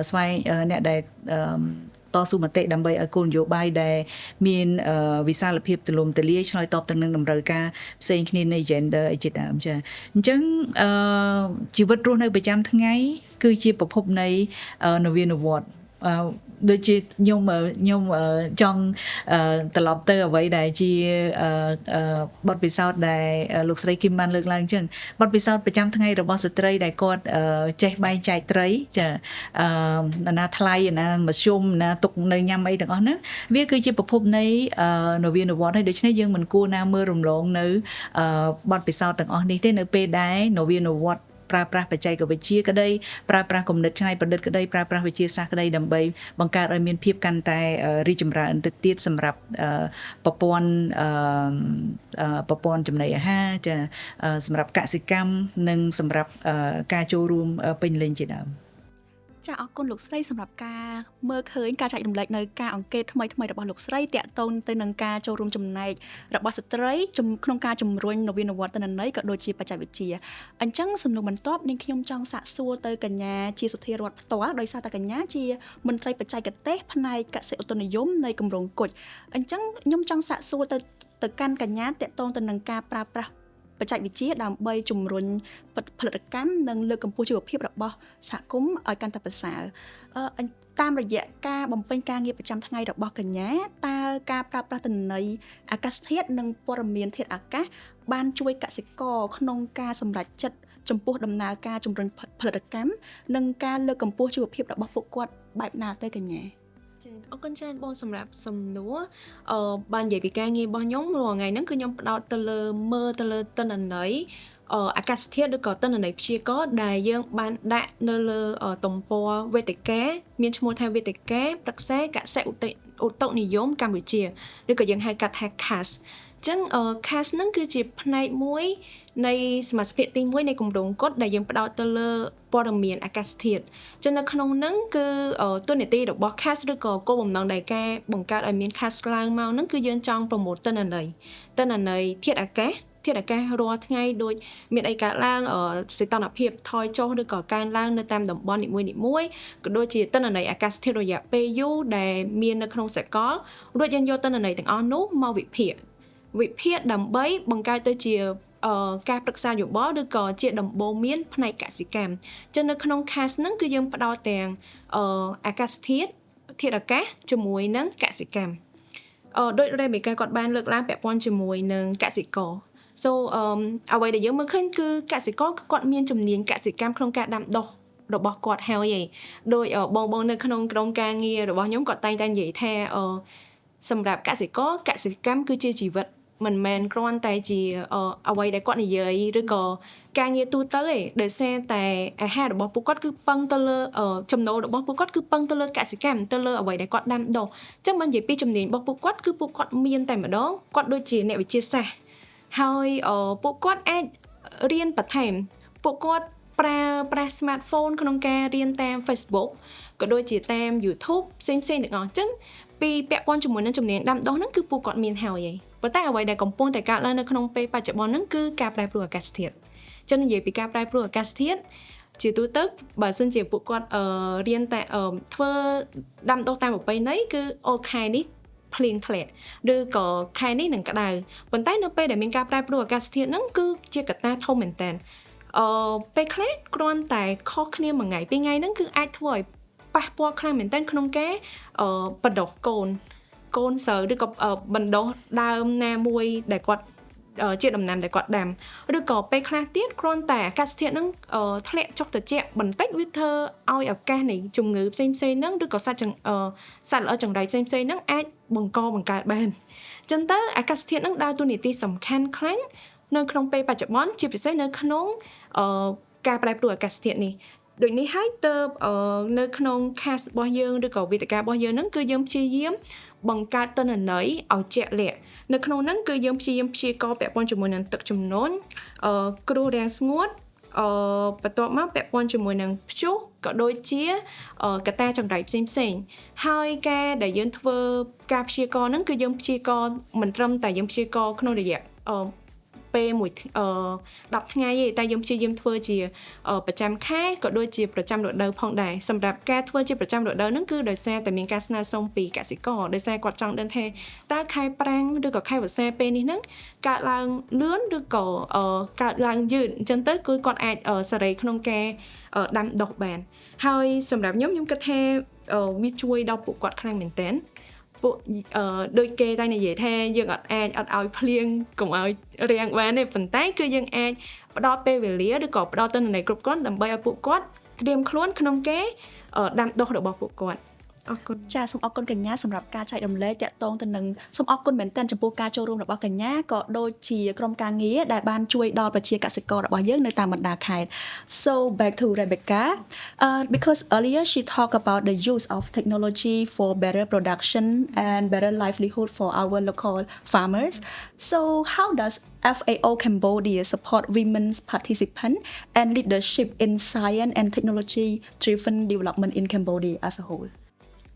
ស្វែងអ្នកដែលតស៊ូមតិដើម្បីឲ្យគោលនយោបាយដែលមានវិសាលភាពទូលំទូលាយឆ្លើយតបទៅនឹងតម្រូវការផ្សេងគ្នានៃ gender អីជាដើមចាអញ្ចឹងជីវិតរស់នៅប្រចាំថ្ងៃគឺជាប្រភពនៃនវានុវត្តន៍ដូចជាខ្ញុំចង់ត្រឡប់ទៅអ្វីដែលជាបទពិសោធន៍ដែលលោកស្រីគឹមបានលើកឡើងអញ្ចឹងបទពិសោធន៍ប្រចាំថ្ងៃរបស់ស្ត្រីដែលគាត់ចេះបែងចែកត្រីចាណាថ្លៃណាមធ្យមណាទុកនៅញ៉ាំអីទាំងអស់ហ្នឹងវាគឺជាប្រភពនៃនវានុវត្តន៍ហើយដូច្នេះយើងមិនគួរណាមើលរំលងនៅបទពិសោធន៍ទាំងអស់នេះទេនៅពេលដែលនវានុវត្តន៍ប្រើប្រាស់បច្ចេកវិទ្យាក្តីប្រើប្រាស់គំនិតច្នៃប្រឌិតក្តីប្រើប្រាស់វិទ្យាសាស្ត្រក្តីដើម្បីបង្កើតឲ្យមានភាពកាន់តែរីកចម្រើនទៅទៀតសម្រាប់ប្រព័ន្ធចំណីអាហារចាសម្រាប់កសិកម្មនិងសម្រាប់ការចូលរួមពេញលេញជាដើមចាអរគុណលោកស្រីសម្រាប់ការមើលឃើញការចែករំលែកនៅការអង្កេតថ្មីៗរបស់លោកស្រីតាក់ទងទៅនឹងការចូលរួមចំណែករបស់ស្ត្រីក្នុងការជំរុញនវានុវត្តន៍ទិន្នន័យក៏ដូចជាបច្ចេកវិទ្យាអញ្ចឹងសំណួរបន្ទាប់នាងខ្ញុំចង់សាកសួរទៅកញ្ញាជាសុធារដ្ឋផ្ទាល់ដោយសារតែកញ្ញាជាមន្ត្រីបច្ចេកទេសផ្នែកកសិឧតុនិយមនៃគម្រោងគុជអញ្ចឹងខ្ញុំចង់សាកសួរទៅកាន់កញ្ញាតាក់ទងទៅនឹងការប្រើប្រាស់បច្ចេកវិទ្យាដើម្បីជំរុញផលិតកម្មនិងលើកកម្ពស់ជីវភាពរបស់សហគមន៍ឲ្យកាន់តែប្រសើរតាមរយៈការបំពេញការងារប្រចាំថ្ងៃរបស់កញ្ញាតើការប្រើប្រាស់ទិន្នន័យអាកាសធាតុនិងព័ត៌មានធាតុអាកាសបានជួយកសិករក្នុងការសម្រេចចិត្តចំពោះដំណើរការជំរុញផលិតកម្មនិងការលើកកម្ពស់ជីវភាពរបស់ពួកគាត់បែបណាទៅកញ្ញាអរគុណច្រើនបងសម្រាប់សំណួរបាននិយាយពីការងាររបស់ខ្ញុំរាល់ថ្ងៃហ្នឹងគឺខ្ញុំផ្ដោតទៅលើមើលទៅលើទិន្នន័យអាកាសធាតុឬក៏ទិន្នន័យព្យាករណ៍ដែលយើងបានដាក់នៅលើទំព័រវេទិកាមានឈ្មោះថាវេទិកាប្រឹក្សាកសិឧតុនិយមកម្ពុជាឬក៏យើងហៅកាត់ថា CAS ចឹង CAS ហ្នឹងគឺជាផ្នែកមួយនៃសមាជិកទី1នៃគម្រោងកុដដែលយើងផ្ដោតទៅលើព័ត៌មានអាកាសធាតុចឹងនៅក្នុងហ្នឹងគឺតួនាទីរបស់ CAS ឬក៏គោលបំណងនៃការបង្កើតឲ្យមាន CAS ឡើងមកហ្នឹងគឺយើងចង់ប្រមូលទិន្នន័យធាតុអាកាសរាល់ថ្ងៃដូចមានអីកើតឡើងសីតុណ្ហភាពថយចុះឬក៏កើនឡើងនៅតាមតំបន់នីមួយៗក៏ដូចជាទិន្នន័យអាកាសធាតុរយៈពេលយូរដែលមាននៅក្នុងសកលរួចយើងយកទិន្នន័យទាំងអស់នោះមកវិភាគដើម្បីបង្កើតទៅជាការប្រឹក្សាយោបល់ឬក៏ជាដំបូន្មានផ្នែកកសិកម្មចឹងនៅក្នុង CAS ហ្នឹងគឺយើងផ្ដោតទាំងអាកាសធាតុអាកាសជាមួយនឹងកសិកម្មដោយ Rebecca គាត់បានលើកឡើងពាក់ព័ន្ធជាមួយនឹងកសិករអ្វីដែលយើងមើលឃើញគឺកសិករគាត់មានជំនាញកសិកម្មក្នុងការដាំដុះរបស់គាត់ហើយដោយបងនៅក្នុងក្រុមការងាររបស់ខ្ញុំគាត់តែងតែនិយាយថាសម្រាប់កសិករកសិកម្មគឺជាជីវិតមិនមែនគ្រាន់តែជាអ្វីដែលគាត់និយាយឬក៏ការងារទូទៅទេដោយសារតែអាហាររបស់ពួកគាត់គឺពឹងទៅលើចំណូលរបស់ពួកគាត់គឺពឹងទៅលើកសិកម្មទៅលើអ្វីដែលគាត់ដាំដុះអញ្ចឹងបាននិយាយពីជំនាញរបស់ពួកគាត់គឺពួកគាត់មានតែម្ដងគាត់ដូចជាអ្នកវិទ្យាសាស្ត្រហើយពួកគាត់អាចរៀនបន្ថែមពួកគាត់ប្រើ smartphone ក្នុងការរៀនតាម Facebook ក៏ដូចជាតាម YouTube ផ្សេងៗទាំងអស់អញ្ចឹងពីពាក់ព័ន្ធជាមួយនឹងជំនាញដាំដុះហ្នឹងគឺពួកគាត់មានហើយប៉ុន្តែអ្វីដែលកំពុងតែកើតឡើងនៅក្នុងពេលបច្ចុប្បន្នហ្នឹងគឺការប្រែប្រួលអាកាសធាតុចឹងនិយាយពីការប្រែប្រួលអាកាសធាតុជាទូទៅបើសិនជាពួកគាត់រៀនតែធ្វើដាំដុះតាមប្រពៃណីគឺអូខែនេះភ្លៀងធ្លាក់ឬក៏ខែនេះនឹងក្តៅប៉ុន្តែនៅពេលដែលមានការប្រែប្រួលអាកាសធាតុហ្នឹងគឺជាកត្តាធំមែនតើពេលខ្លះគ្រាន់តែខុសគ្នាមួយថ្ងៃពីរថ្ងៃហ្នឹងគឺអាចធ្វើឲ្យប៉ះពាល់ខ្លាំងមែនតើក្នុងការបដិសកូនស្រូវឬក៏បណ្ដុះដើមណាមួយដែលគាត់ជាដំណាំដែលគាត់ដាំឬក៏ពេលខ្លះទៀតគ្រាន់តែអាកាសធាតុហ្នឹងធ្លាក់ចុះត្រជាក់បន្តិចវាធ្វើឲ្យឱកាសនៃជំងឺផ្សេងៗហ្នឹងឬក៏សត្វល្អិតចង្រៃផ្សេងៗហ្នឹងអាចបង្កើតបានអញ្ចឹងទៅអាកាសធាតុហ្នឹងដើរតួនាទីសំខាន់ខ្លាំងនៅក្នុងពេលបច្ចុប្បន្នជាពិសេសនៅក្នុងការប្រែប្រួលអាកាសធាតុនេះ ដូចនេះហើយទៅនៅក្នុង cast របស់យើងឬក៏វេទិការបស់យើងហ្នឹងគឺយើងព្យាយាមបង្កើតទិន្នន័យឲ្យជាក់លាក់នៅក្នុងហ្នឹងគឺយើងព្យាយាមព្យាករណ៍ពាក់ព័ន្ធជាមួយនឹងទឹកជំនន់គ្រោះរាំងស្ងួតបន្ទាប់មកពាក់ព័ន្ធជាមួយនឹងព្យុះក៏ដូចជាកត្តាចង្រៃផ្សេងៗហើយការដែលយើងធ្វើការព្យាករណ៍ហ្នឹងគឺយើងព្យាករណ៍មិនត្រឹមតែយើងព្យាករណ៍ក្នុងរយៈពេលមួយ10ថ្ងៃទេតែយើងព្យាយាមធ្វើជាប្រចាំខែក៏ដូចជាប្រចាំរដូវផងដែរសម្រាប់ការធ្វើជាប្រចាំរដូវហ្នឹងគឺដោយសារតែមានការស្នើសុំពីកសិករដោយសារគាត់ចង់ដឹងថាតើខែប្រាំងឬក៏ខែវស្សាពេលនេះហ្នឹងកើតឡើងលឿនឬក៏កើតឡើងយឺតអញ្ចឹងទៅគឺគាត់អាចសេរីក្នុងការដាំដុះបានហើយសម្រាប់ខ្ញុំគិតថាវាជួយដល់ពួកគាត់ខ្លាំងមែនទែនពួកដូចគេតែនិយាយថាយើងអត់ឲ្យភ្លៀងកុំឲ្យរាំងបានទេប៉ុន្តែគឺយើងអាចផ្ដល់ពេលវេលាឬក៏ផ្ដល់ទិន្នន័យគ្រប់គ្រាន់ដើម្បីឲ្យពួកគាត់ត្រៀមខ្លួនក្នុងការដាំដុះរបស់ពួកគាត់អរគុណ ចាសូមអរគុណកញ្ញាសម្រាប់ការចែករំលែកតាក់ទងទៅនឹងសូមអរគុណមែនទែនចំពោះការចូលរួមរបស់កញ្ញាក៏ដូចជាក្រុមការងារដែលបានជួយដល់ប្រជាកសិកររបស់យើងនៅតាមបណ្ដាខេត្ត So back to Rebecca because earlier she talked about the use of technology for better production and better livelihood for our local farmers. So how does FAO Cambodia support women's participation and leadership in science and technology driven development in Cambodia as a whole?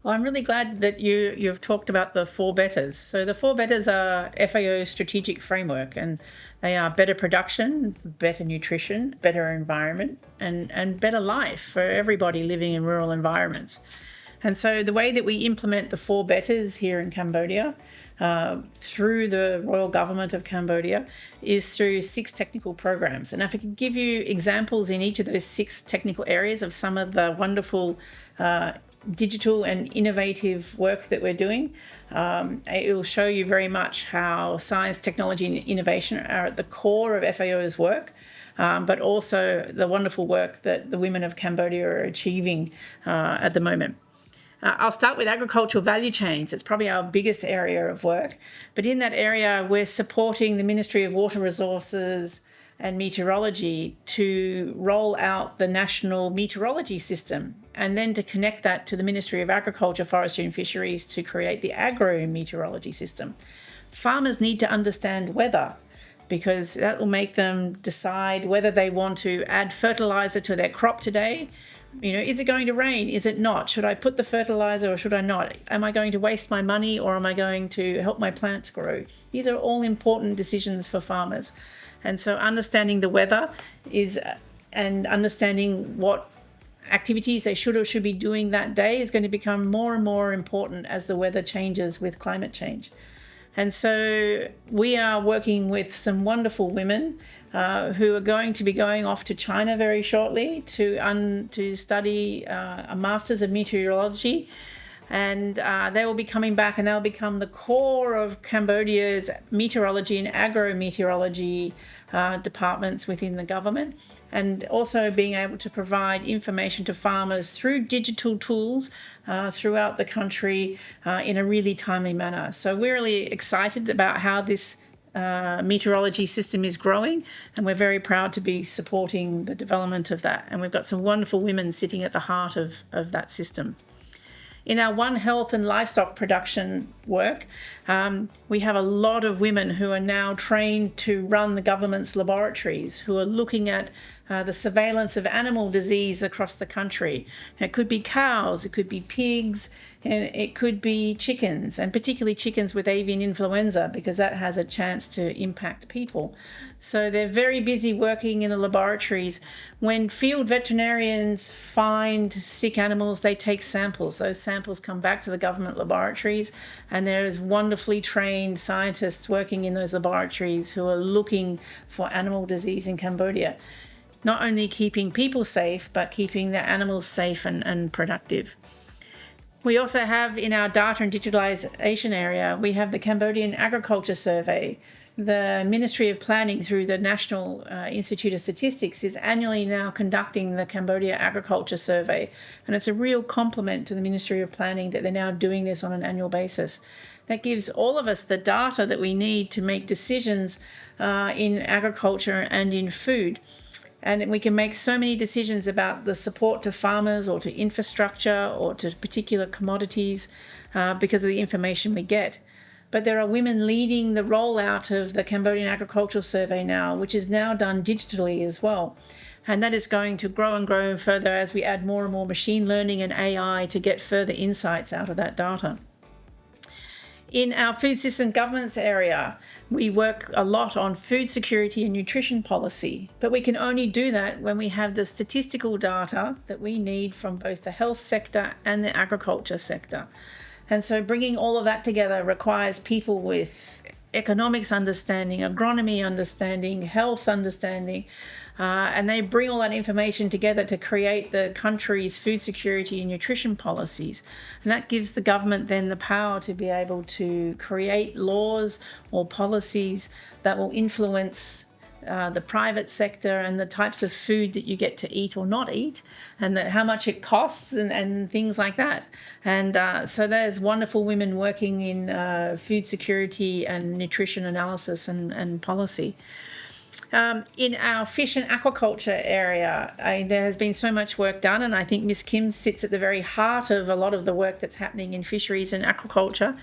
Well, I'm really glad that you've talked about the 4 betters. So the 4 betters are FAO's strategic framework, and they are better production, better nutrition, better environment, and better life for everybody living in rural environments. And so the way that we implement the 4 betters here in Cambodia through the Royal Government of Cambodia is through 6 technical programs. And if I could give you examples in each of those 6 technical areas of some of the wonderful digital and innovative work that we're doing, it will show you very much how science, technology and innovation are at the core of FAO's work, but also the wonderful work that the women of Cambodia are achieving at the moment. I'll start with agricultural value chains. It's probably our biggest area of work. But in that area, we're supporting the Ministry of Water Resources and Meteorology to roll out the national meteorology system and then to connect that to the Ministry of Agriculture, Forestry and Fisheries to create the agro-meteorology system. Farmers need to understand weather because that will make them decide whether they want to add fertilizer to their crop today. You know, is it going to rain? Is it not? Should I put the fertilizer or should I not? Am I going to waste my money or am I going to help my plants grow? These are all important decisions for farmers. And so understanding the weather and understanding what activities they should or should be doing that day is going to become more and more important as the weather changes with climate change. And so we are working with some wonderful women who are going to be going off to China very shortly to study a Masters of Meteorology. And they will be coming back and they'll become the core of Cambodia's meteorology and agro-meteorology departments within the government, and also being able to provide information to farmers through digital tools throughout the country in a really timely manner. So we're really excited about how this meteorology system is growing, and we're very proud to be supporting the development of that. And we've got some wonderful women sitting at the heart of that system. In our One Health and livestock production work, we have a lot of women who are now trained to run the government's laboratories, who are looking at the surveillance of animal disease across the country. It could be cows, it could be pigs, and it could be chickens, and particularly chickens with avian influenza, because that has a chance to impact people. So they're very busy working in the laboratories. When field veterinarians find sick animals, they take samples. Those samples come back to the government laboratories, and there's wonderfully trained scientists working in those laboratories who are looking for animal disease in Cambodia. Not only keeping people safe, but keeping the animals safe and productive. We also have in our data and digitalisation area, we have the Cambodian Agriculture Survey. The Ministry of Planning through the National Institute of Statistics is annually now conducting the Cambodia Agriculture Survey. And it's a real compliment to the Ministry of Planning that they're now doing this on an annual basis. That gives all of us the data that we need to make decisions in agriculture and in food. And we can make so many decisions about the support to farmers or to infrastructure or to particular commodities because of the information we get. But there are women leading the rollout of the Cambodian Agricultural Survey now, which is now done digitally as well. And that is going to grow and grow further as we add more and more machine learning and AI to get further insights out of that data. In our food system governance area, we work a lot on food security and nutrition policy, but we can only do that when we have the statistical data that we need from both the health sector and the agriculture sector. And so bringing all of that together requires people with economics understanding, agronomy understanding, health understanding, and they bring all that information together to create the country's food security and nutrition policies. And that gives the government then the power to be able to create laws or policies that will influence the private sector and the types of food that you get to eat or not eat, and how much it costs and things like that. And so there's wonderful women working in food security and nutrition analysis and policy. In our fish and aquaculture area, there has been so much work done, and I think Ms. Kim sits at the very heart of a lot of the work that's happening in fisheries and aquaculture.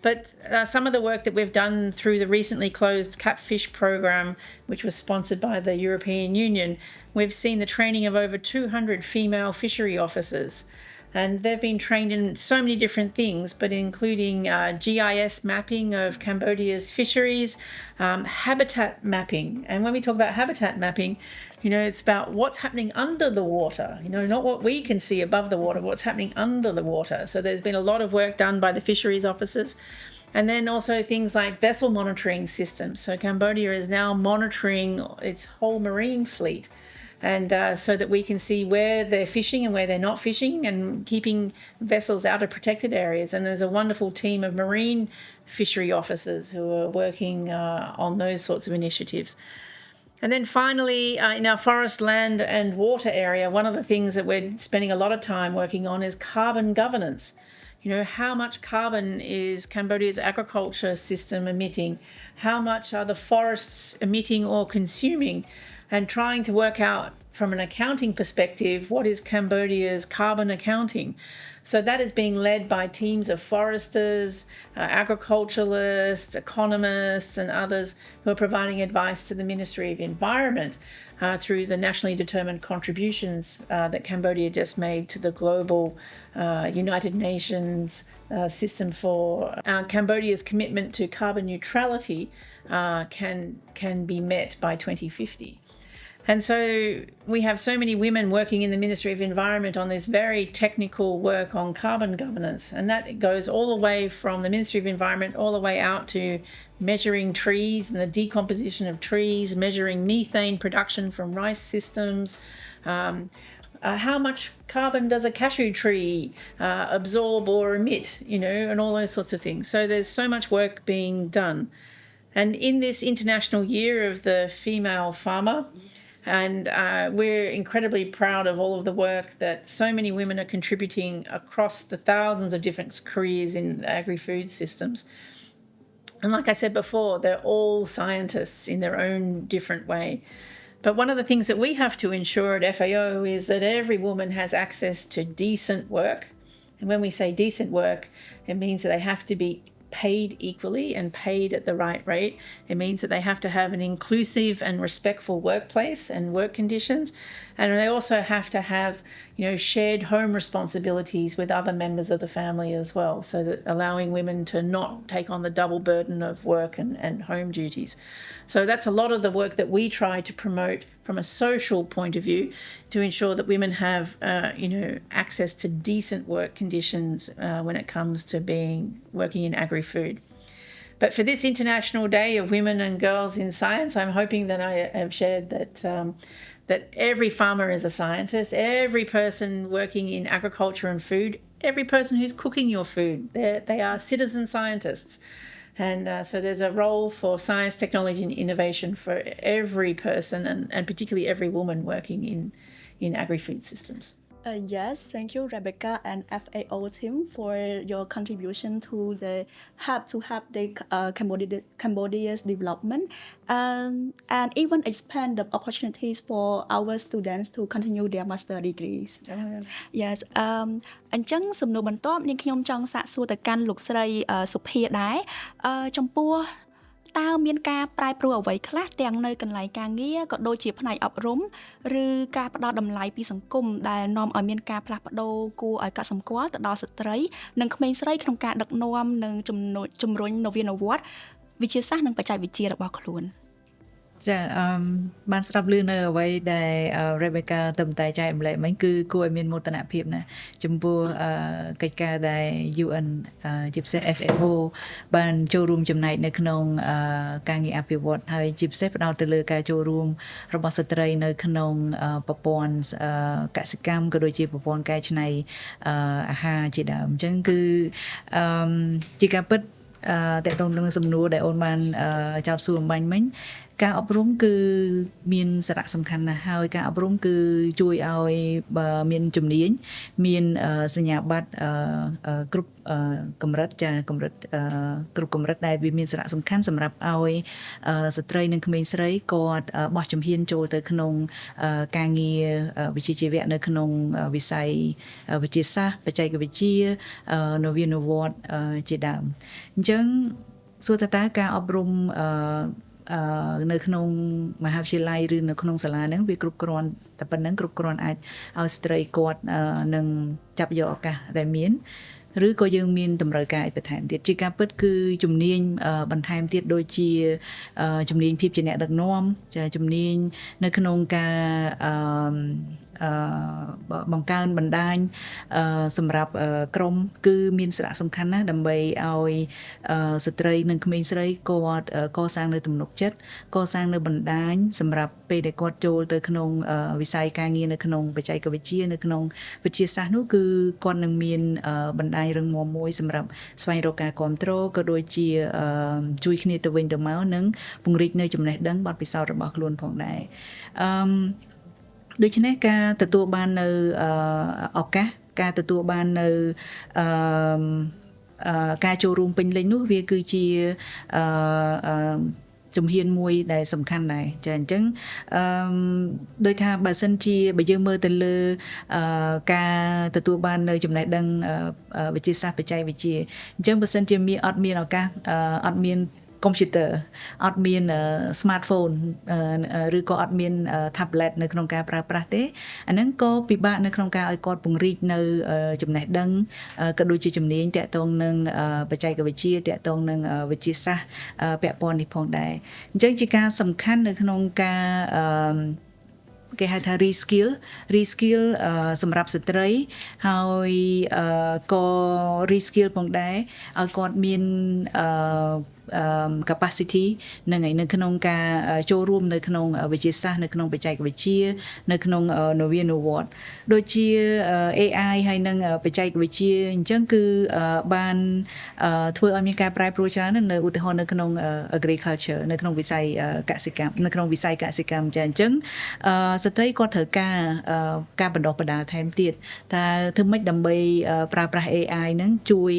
But some of the work that we've done through the recently closed Catfish program, which was sponsored by the European Union, we've seen the training of over 200 female fishery officers. And they've been trained in so many different things, but including GIS mapping of Cambodia's fisheries, habitat mapping. And when we talk about habitat mapping, it's about what's happening under the water, not what we can see above the water, what's happening under the water. So there's been a lot of work done by the fisheries officers. And then also things like vessel monitoring systems. So Cambodia is now monitoring its whole marine fleet. And so that we can see where they're fishing and where they're not fishing and keeping vessels out of protected areas. And there's a wonderful team of marine fishery officers who are working on those sorts of initiatives. And then finally, in our forest, land and water area, one of the things that we're spending a lot of time working on is carbon governance. How much carbon is Cambodia's agriculture system emitting? How much are the forests emitting or consuming? And trying to work out from an accounting perspective, what is Cambodia's carbon accounting? So that is being led by teams of foresters, agriculturalists, economists, and others who are providing advice to the Ministry of Environment through the nationally determined contributions that Cambodia just made to the global United Nations system for Cambodia's commitment to carbon neutrality can be met by 2050. And so we have so many women working in the Ministry of Environment on this very technical work on carbon governance. And that goes all the way from the Ministry of Environment all the way out to measuring trees and the decomposition of trees, measuring methane production from rice systems. How much carbon does a cashew tree absorb or emit, and all those sorts of things. So there's so much work being done. And in this International Year of the Female Farmer, and we're incredibly proud of all of the work that so many women are contributing across the thousands of different careers in agri-food systems. And like I said before, they're all scientists in their own different way. But one of the things that we have to ensure at FAO is that every woman has access to decent work. And when we say decent work, it means that they have to be paid equally and paid at the right rate. It means that they have to have an inclusive and respectful workplace and work conditions. And they also have to have, shared home responsibilities with other members of the family as well, so that allowing women to not take on the double burden of work and home duties. So that's a lot of the work that we try to promote from a social point of view to ensure that women have, access to decent work conditions when it comes to working in agri-food. But for this International Day of Women and Girls in Science, I'm hoping that I have shared that every farmer is a scientist, every person working in agriculture and food, every person who's cooking your food, they are citizen scientists. And so there's a role for science, technology, and innovation for every person, and particularly every woman working in agri-food systems. Yes, thank you, Rebecca and FAO team for your contribution to the help the Cambodia's development and even expand the opportunities for our students to continue their master degrees. Yes អញ្ចឹងសំណួរបន្ទាប់នាងខ្ញុំចង់សាកសួរទៅកាន់លោកស្រីសុភាដែរចំពោះតើមានការប្រែប្រួលអ្វីខ្លះទាំងនៅកន្លែងការងារក៏ដូចជាផ្នែកអប់រំឬការផ្ដល់តម្លៃពីសង្គមដែលនាំឲ្យមានការផ្លាស់ប្ដូរគួរឲ្យកត់សម្គាល់ទៅដល់ស្ត្រីនិងក្មេងស្រីក្នុងការដឹកនាំនិងជំរុញនវានុវត្តន៍វិទ្យាសាស្ត្រនិងបច្ចេកវិទ្យារបស់ខ្លួនចាបានស្ដាប់ឮនៅអ្វីដែល Rebecca ទៅតែចែកម្លែកមិញគឺគួរឲ្យមានមោទនភាពណាចំពោះកិច្ចការដែល UN ជាពិសេស FAO បានចូលរួមចំណែកនៅក្នុងការងារអភិវឌ្ឍហើយជាពិសេសផ្ដោតទៅលើការចូលរួមរបស់ស្ត្រីនៅក្នុងប្រព័ន្ធកសិកម្មក៏ដូចជាប្រព័ន្ធកែច្នៃអាហារជាដើមអញ្ចឹងគឺជាការពិតតើតើនឹងសំណួរដែលអូនបានចោទសួរអំបញ្ញមិញការអប់រំគឺមានសារៈសំខាន់ណាស់ហើយការអប់រំគឺជួយឲ្យមានជំនាញមានសញ្ញាបត្រគ្រប់កម្រិតចាកម្រិតគ្រប់កម្រិតដែលវាមានសារៈសំខាន់សម្រាប់ឲ្យស្ត្រីនិងក្មេងស្រីគាត់បោះជំហានចូលទៅក្នុងការងារវិជ្ជាជីវៈនៅក្នុងវិស័យវិទ្យាសាស្ត្របច្ចេកវិទ្យានវានុវត្តន៍ជាដើមអញ្ចឹងសួរតើការអប់រំនៅក្នុងមហាវិទ្យាល័យឬនៅក្នុងសាលាហ្នឹងវាគ្រប់គ្រាន់តែប៉ុណ្្នឹងគ្រប់គ្រាន់អាចឲ្យស្ត្រីគាត់នឹងចាប់យកឱកាសដែលមានឬក៏យើងមានតម្រូវការបន្ថែមទៀតជាការពិតគឺជំនាញបន្ថែមទៀតដូចជាជំនាញភាពជាអ្នកដឹកនាំជំនាញនៅក្នុងការបង្កើនបណ្ដាញសម្រាប់ក្រុមគឺមានសារៈសំខាន់ណាស់ដើម្បីឲ្យស្ត្រីនិងក្មេងស្រីគាត់កសាងនៅទំនុកចិត្តកសាងនៅបណ្ដាញសម្រាប់ពេលដែលគាត់ចូលទៅក្នុងវិស័យការងារនៅក្នុងបច្ចេកវិទ្យានៅក្នុងវិទ្យាសាស្ត្រនោះគឺគាត់នឹងមានបណ្ដាញរឹងមាំមួយសម្រាប់ស្វែងរកការគ្រប់គ្រងក៏ដូចជាជួយគ្នាទៅវិញទៅមកនិងពង្រីកនៅចំណេះដឹងបទពិសោធន៍របស់ខ្លួនផងដែរដូច្នេះការទទួលបាននៅឱកាសការទទួលបាននៅការចូលរួមពេញលេញនោះវាគឺជាជំហានមួយដែលសំខាន់ដែរចាអញ្ចឹងដោយថាបើសិនជាបើយើងមើលទៅលើការទទួលបាននៅចំណេះដឹងវិទ្យាសាស្ត្របច្ចេកវិទ្យាអញ្ចឹងបើសិនជាអត់មានឱកាសអត់មានកុំព្យូទ័រអត់មាន smartphone ឬក៏អត់មាន tablet នៅក្នុងការប្រើប្រាស់ទេអាហ្នឹងក៏ពិបាកនៅក្នុងការឲ្យគាត់ពង្រីកនៅចំណេះដឹងក៏ដូចជាជំនាញតាក់ទងនឹងបច្ចេកវិទ្យាតាក់ទងនឹងវិទ្យាសាស្ត្រពាក់ព័ន្ធនេះផងដែរអញ្ចឹងជាការសំខាន់នៅក្នុងការគេហៅថា reskill សម្រាប់ស្ត្រីហើយក៏ reskill ផងដែរឲ្យគាត់មានcapacity នៅក្នុងការចូលរួមនៅក្នុងវិទ្យាសាស្ត្រនៅក្នុងបច្ចេកវិទ្យានៅក្នុងនវានុវត្តន៍ដូចជា AI ហើយនិងបច្ចេកវិទ្យាអញ្ចឹងគឺបានធ្វើឲ្យមានការប្រែប្រួលច្រើននៅឧទាហរណ៍នៅក្នុង agriculture នៅក្នុងវិស័យកសិកម្មនៅក្នុងវិស័យកសិកម្មចាអញ្ចឹងស្ត្រីគាត់ត្រូវការបណ្ដុះបណ្ដាលថែមទៀតតែធ្វើម៉េចដើម្បីប្រើប្រាស់ AI ហ្នឹងជួយ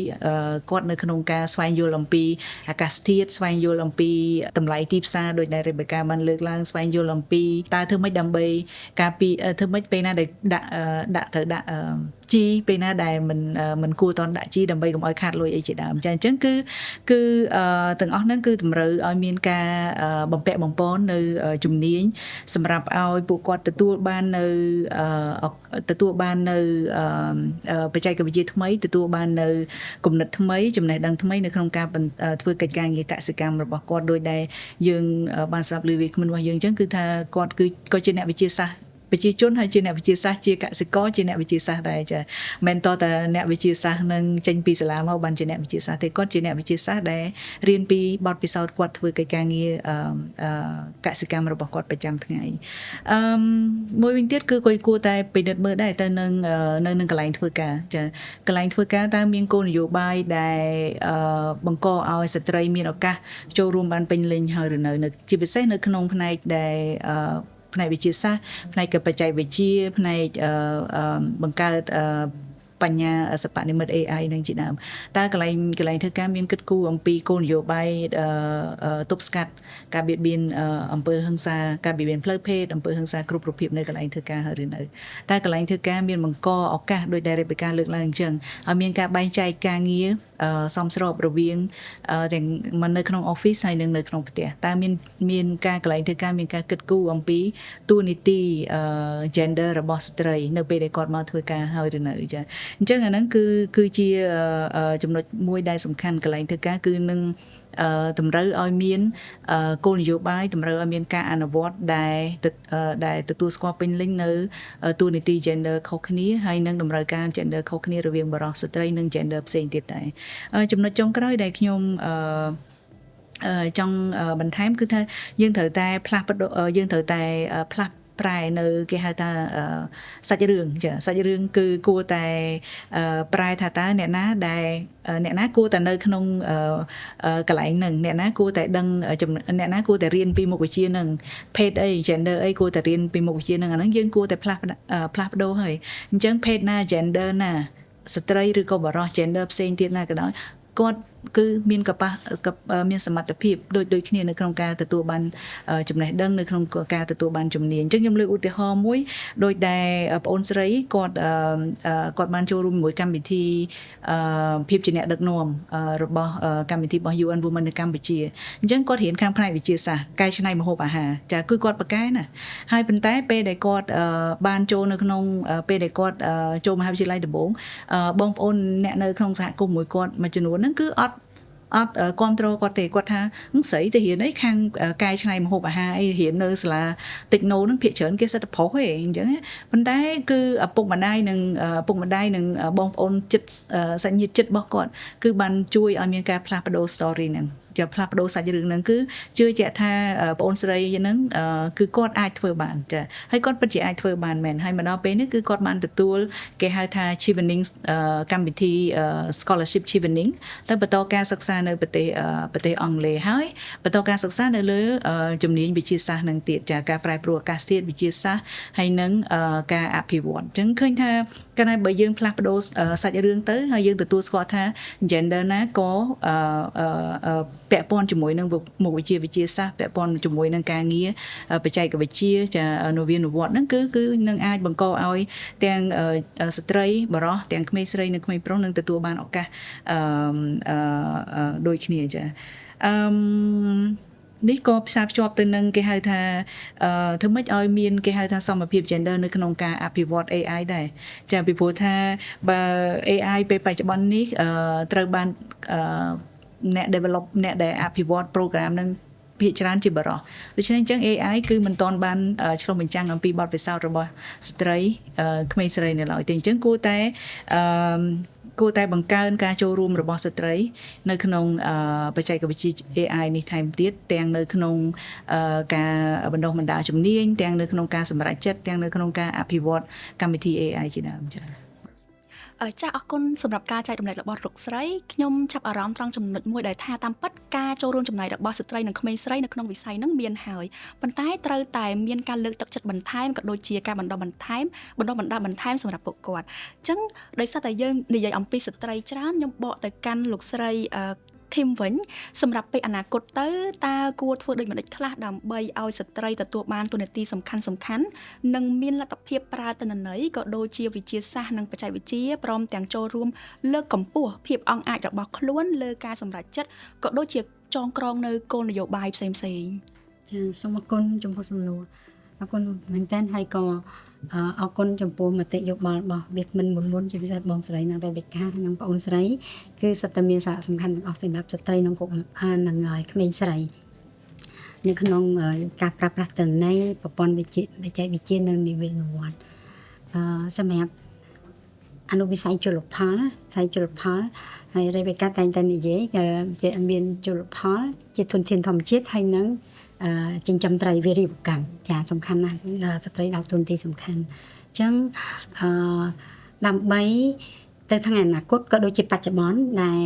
គាត់នៅក្នុងការស្វែងយល់អំពីអាកាសធាតុស្វែងយល់អំពីតម្លៃទីផ្សារដោយដែល Rebecca បានលើកឡើងស្វែងយល់អំពីតើធ្វើម៉េចដើម្បីការពីធ្វើម៉េចពេលណាដែលដាក់ត្រូវដាក់ជីពេលណាដែលមិនគួរតន់ដាក់ជីដើម្បីកុំឲ្យខាតលុយអីជាដើមចាអញ្ចឹងគឺទាំងអស់ហ្នឹងគឺតម្រូវឲ្យមានការបំពាក់បំពន់នៅជំនាញសម្រាប់ឲ្យពួកគាត់ទទួលបាននៅបច្ចេកវិទ្យាថ្មីទទួលបាននៅគំនិតថ្មីចំណេះដឹងថ្មីនៅក្នុងការធ្វើកិច្ចការងារកសិកម្មរបស់គាត់ដោយដែលយើងបានស្ដាប់ឮវាគ្មិនរបស់យើងអញ្ចឹងគឺថាគាត់គឺក៏ជាអ្នកវិទ្យាសាស្ត្រប្រជាជនហើយជាអ្នកវិទ្យាសាស្ត្រជាកសិករជាអ្នកវិទ្យាសាស្ត្រដែរចាមិនតតែអ្នកវិទ្យាសាស្ត្រនឹងចេញពីសាលាមកបានជាអ្នកវិទ្យាសាស្ត្រទេគាត់ជាអ្នកវិទ្យាសាស្ត្រដែលរៀនពីបទពិសោធន៍គាត់ធ្វើកិច្ចការងារកសិកម្មរបស់គាត់ប្រចាំថ្ងៃមួយវិញទៀតគឺគាត់គួរតែពិនិត្យមើលដែរទៅនៅកន្លែងធ្វើការចាកន្លែងធ្វើការតើមានគោលនយោបាយដែលបង្កឲ្យស្ត្រីមានឱកាសចូលរួមបានពេញលេញហើយឬនៅជាពិសេសនៅក្នុងផ្នែកដែល ផ្នែកវិទ្យាសាស្ត្រផ្នែកបច្ចេកវិទ្យាផ្នែកបង្កើតបញ្ញាសិប្បនិម្មិត AI នឹងជាដើមតើកន្លែងធ្វើការមានគិតគូរអំពីគោលនយោបាយទប់ស្កាត់ការបៀតបៀនអំពើហិង្សាការបៀតបៀនផ្លូវភេទអំពើហិង្សាគ្រប់រូបភាពនៅកន្លែងធ្វើការហើយឬនៅតើកន្លែងធ្វើការមានបង្កឱកាសដោយដែលរេបេកាលើកឡើងអញ្ចឹងឲ្យមានការបែងចែកការងារសមស្របរវាងទាំងមិននៅក្នុង office ហើយនិងនៅក្នុងផ្ទះតើមានការកន្លែងធ្វើការមានការគិតគូរអំពីតួនាទី gender របស់ស្ត្រីនៅពេលដែលគាត់មកធ្វើការហើយឬនៅចាអញ្ចឹងអាហ្នឹងគឺជាចំណុចមួយដែលសំខាន់កន្លែងធ្វើការគឺនឹងតម្រូវឲ្យមានគោលនយោបាយតម្រូវឲ្យមានការអនុវត្តដែលទទួលស្គាល់ពេញលេញនៅតួនាទី gender ខុសគ្នាហើយនឹងតម្រូវការ gender ខុសគ្នារវាងបុរសស្ត្រីនិង gender ផ្សេងទៀតដែរចំណុចចុងក្រោយដែលខ្ញុំចង់បន្ថែមគឺថាយើងត្រូវតែផ្លាស់ប្រែនៅគេហៅថាសាច់រឿងចាសាច់រឿងគឺគួរតែប្រែថាតើអ្នកណាគួរតែនៅក្នុងកន្លែងហ្នឹងអ្នកណាគួរតែដឹងអ្នកណាគួរតែរៀនពីមុខវិជ្ជាហ្នឹងភេទអី gender អីគួរតែរៀនពីមុខវិជ្ជាហ្នឹងអាហ្នឹងយើងគួរតែផ្លាស់ប្ដូរហើយអញ្ចឹងភេទណា gender ណាស្ត្រីឬក៏បុរស gender ផ្សេងទៀតណាក៏ដោយគាត់គឺមានមានសមត្ថភាពដូចគ្នានៅក្នុងការទទួលបានចំណេះដឹងនៅក្នុងការទទួលបានជំនាញអញ្ចឹងខ្ញុំលើកឧទាហរណ៍មួយដោយដែលបងអូនស្រីគាត់បានចូលរួមជាមួយកម្មវិធីភាពជាអ្នកដឹកនាំរបស់កម្មវិធីរបស់ UN Women នៅកម្ពុជាអញ្ចឹងគាត់រៀនខាងផ្នែកវិទ្យាសាស្ត្រកែច្នៃម្ហូបអាហារចាគឺគាត់បកកែណាហើយប៉ុន្តែពេលដែលគាត់បានចូលនៅក្នុងពេលដែលគាត់ចូលមហាវិទ្យាល័យដំបូងបងប្អូនអ្នកនៅក្នុងសហគមន៍មួយគាត់មួយចំនួនហ្នឹងគឺអត់គ្រប់គ្រងគាត់ទេគាត់ថាស្រីទៅរៀនអីខាងកែច្នៃម្ហូបអាហារអីរៀននៅសាលា Techno ហ្នឹងភាគច្រើនគេសិតតែប្រុសឯងអញ្ចឹងប៉ុន្តែគឺឪពុកម្ដាយនិងបងប្អូនចិត្តសាច់ញាតិចិត្តរបស់គាត់គឺបានជួយឲ្យមានការផ្លាស់ប្ដូរ story ហ្នឹងផ្លាស់ប្ដូរសាច់រឿងហ្នឹងគឺជឿជាក់ថាបងអូនស្រីហ្នឹងគឺគាត់អាចធ្វើបានចាហើយគាត់ពិតជាអាចធ្វើបានមែនហើយមកដល់ពេលនេះគឺគាត់បានទទួលគេហៅថា Chevening កម្មវិធី scholarship Chevening ទៅបន្តការសិក្សានៅប្រទេសអង់គ្លេសហើយបន្តការសិក្សានៅលើជំនាញវិទ្យាសាស្ត្រនឹងទៀតចាការប្រែប្រួលអាកាសធាតុវិទ្យាសាស្ត្រហើយនឹងការអភិវឌ្ឍអញ្ចឹងឃើញថាកាលណាបើយើងផ្លាស់ប្ដូរសាច់រឿងទៅហើយយើងទទួលស្គាល់ថា gender ណាក៏ពាក់ព័ន្ធជាមួយនឹងមុខវិជ្ជាវិទ្យាសាស្ត្រពាក់ព័ន្ធជាមួយនឹងការងារបច្ចេកវិទ្យាចានវានុវត្តន៍ហ្នឹងគឺនឹងអាចបង្កឲ្យទាំងស្ត្រីបុរសទាំងក្មេងស្រីនិងក្មេងប្រុសនឹងទទួលបានឱកាសដូចគ្នាចានេះក៏ផ្សារភ្ជាប់ទៅនឹងគេហៅថាធ្វើម៉េចឲ្យមានគេហៅថាសមភាព gender នៅក្នុងការអភិវឌ្ឍ AI ដែរចាពីព្រោះថាបើ AI ពេលបច្ចុប្បន្ននេះត្រូវបានអ្នក develop អ្នកដែលអភិវឌ្ឍ program នឹងភាគច្រើនជាបរិសុទ្ធដូច្នេះអញ្ចឹង AI គឺមិនទាន់បានឆ្លុះបញ្ចាំងអំពីបទពិសោធន៍របស់ស្ត្រីក្មេងស្រីនៅឡើយទេអញ្ចឹងគួរតែបង្កើនការចូលរួមរបស់ស្ត្រីនៅក្នុងបច្ចេកវិទ្យា AI នេះថែមទៀតទាំងនៅក្នុងការបណ្ដុះបណ្ដាលជំនាញទាំងនៅក្នុងការសម្រេចចិត្តទាំងនៅក្នុងការអភិវឌ្ឍកម្មវិធី AI ជាដើមចា៎ចាស់អរគុណសម្រាប់ការចែករំលែករបស់លោកស្រីខ្ញុំចាប់អារម្មណ៍ត្រង់ចំណុចមួយដែលថាតាមពិតការចូលរួមចំណែករបស់ស្ត្រីនិងក្មេងស្រីនៅក្នុងវិស័យហ្នឹងមានហើយប៉ុន្តែត្រូវតែមានការលើកទឹកចិត្តបន្ថែមក៏ដូចជាការបណ្ដុះបណ្ដាលបន្ថែមសម្រាប់ពួកគាត់អញ្ចឹងដោយសារតែយើងនិយាយអំពីស្ត្រីច្រើនខ្ញុំបកទៅកាន់លោកស្រីឃឹមវិញសម្រាប់ពេលអនាគតទៅតើគួរធ្វើដូចម្តេចខ្លះដើម្បីឲ្យស្ត្រីទទួលបានតួនាទីសំខាន់និងមានលទ្ធភាពប្រើទិន្នន័យក៏ដូចជាវិទ្យាសាស្ត្រនិងបច្ចេកវិទ្យាព្រមទាំងចូលរួមលើកកម្ពស់ភាពអង់អាចរបស់ខ្លួនលើការសម្រេចចិត្តក៏ដូចជាចងក្រងនៅគោលនយោបាយផ្សេងចា៎សូមអរគុណចំពោះសំណួរអរគុណមែនតើហើយក៏អរគុណចំពោះមតិយោបល់របស់វាគ្មិនមុនជាពិសេសបងស្រីនិងរេបេកានិងបងអូនស្រីគឺសិតតែមានសារៈសំខាន់ទាំងអស់សម្រាប់ស្ត្រីនិងក្មេងស្រីនៅក្នុងការប្រើប្រាស់ទិន្នន័យប្រព័ន្ធវិទ្យាបច្ចេកវិទ្យានិងនវានុវត្តន៍សម្រាប់អនុវិស័យជលផលហើយរេបេកាតែងតែនិយាយវាមានជលផលជាធនធានធម្មជាតិហើយនឹងចិញ្ចឹមត្រីវារីវកម្មចាសំខាន់ណាស់ស្ត្រីដើរតួនាទីសំខាន់អញ្ចឹងដើម្បីទៅថ្ងៃអនាគតក៏ដូចជាបច្ចុប្បន្នដែល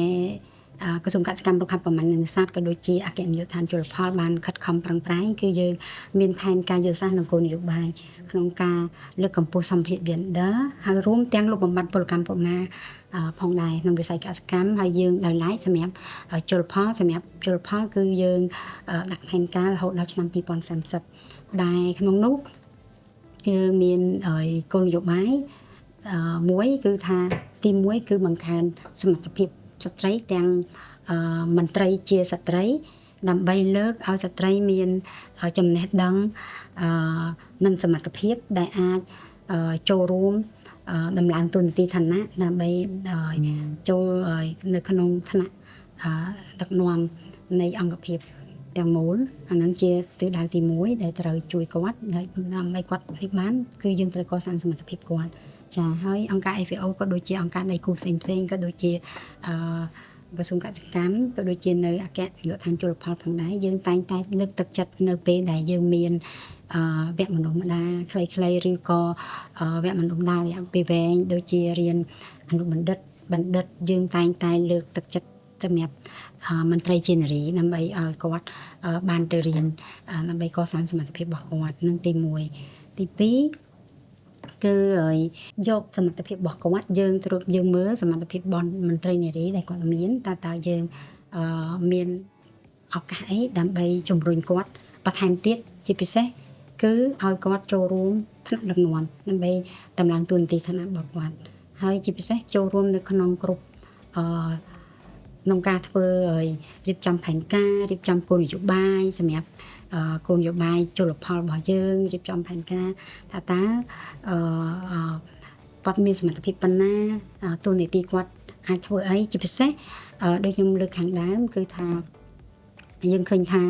ក្រសួងកសិកម្មរុក្ខាប្រមាញ់និងនេសាទក៏ដូចជាអគ្គនាយកដ្ឋានជលផលបានខិតខំប្រឹងប្រែងគឺយើងមានផែនការយុទ្ធសាស្ត្រនិងគោលនយោបាយក្នុងការលើកកម្ពស់សម្ភារ gender ហើយរួមទាំងលុបបំបាត់ពលកម្មកុមារផងដែរក្នុងវិស័យកសិកម្មហើយយើងដោយឡែកសម្រាប់ជលផលគឺយើងដាក់ផែនការរហូតដល់ឆ្នាំ2030ដែលក្នុងនោះគឺមានគោលនយោបាយមួយគឺថាទី1គឺបង្កើនសមត្ថភាពស្ត្រីទាំងមន្ត្រីជាស្ត្រីដើម្បីលើកឲ្យស្ត្រីមានចំណេះដឹងនិងសមត្ថភាពដែលអាចចូលរួមដំឡើងតួនាទីឋានៈដើម្បីចូលនៅក្នុងឋានៈដឹកនាំនៃអង្គភាពទាំងមូលអានឹងជាទិសដៅទី1ដែលត្រូវជួយគាត់ដើម្បីគាត់នេះបានគឺយើងត្រូវកសាងសមត្ថភាពគាត់ចាហើយអង្គការ FAO ក៏ដូចជាអង្គការដៃគូផ្សេងៗក៏ដូចជាក្រសួងកសិកម្មក៏ដូចជានៅអគ្គនាយកដ្ឋានជលផលផងដែរយើងតែងតែលើកទឹកចិត្តនៅពេលដែលយើងមានវគ្គបណ្ដុះបណ្ដាលខ្លីៗឬក៏វគ្គបណ្ដុះបណ្ដាលរយៈពេលវែងដូចជារៀនអនុបណ្ឌិតយើងតែងតែលើកទឹកចិត្តសម្រាប់មន្ត្រីជានារីដើម្បីឲ្យគាត់បានទៅរៀនដើម្បីកសាងសមត្ថភាពរបស់គាត់នឹងទី1ទី2គឺយកសមត្ថភាពរបស់គាត់យើងមើលសមត្ថភាពរបស់មន្ត្រីនារីដែលគាត់មានតើយើងមានឱកាសអីដើម្បីជំរុញគាត់បន្ថែមទៀតជាពិសេសគឺឲ្យគាត់ចូលរួមថ្នាក់ដឹកនាំដើម្បីតម្លើងតួនាទីឋានៈរបស់គាត់ហើយជាពិសេសចូលរួមនៅក្នុងគ្រប់ក្នុងការធ្វើរៀបចំផែនការរៀបចំគោលនយោបាយសម្រាប់គោលនយោបាយជលផលរបស់យើងរៀបចំផែនការថាតើគាត់មានសមត្ថភាពប៉ុណ្ណាតួនាទីគាត់អាចធ្វើអីជាពិសេសដូចខ្ញុំលើកខាងដើមគឺថាយើងឃើញថា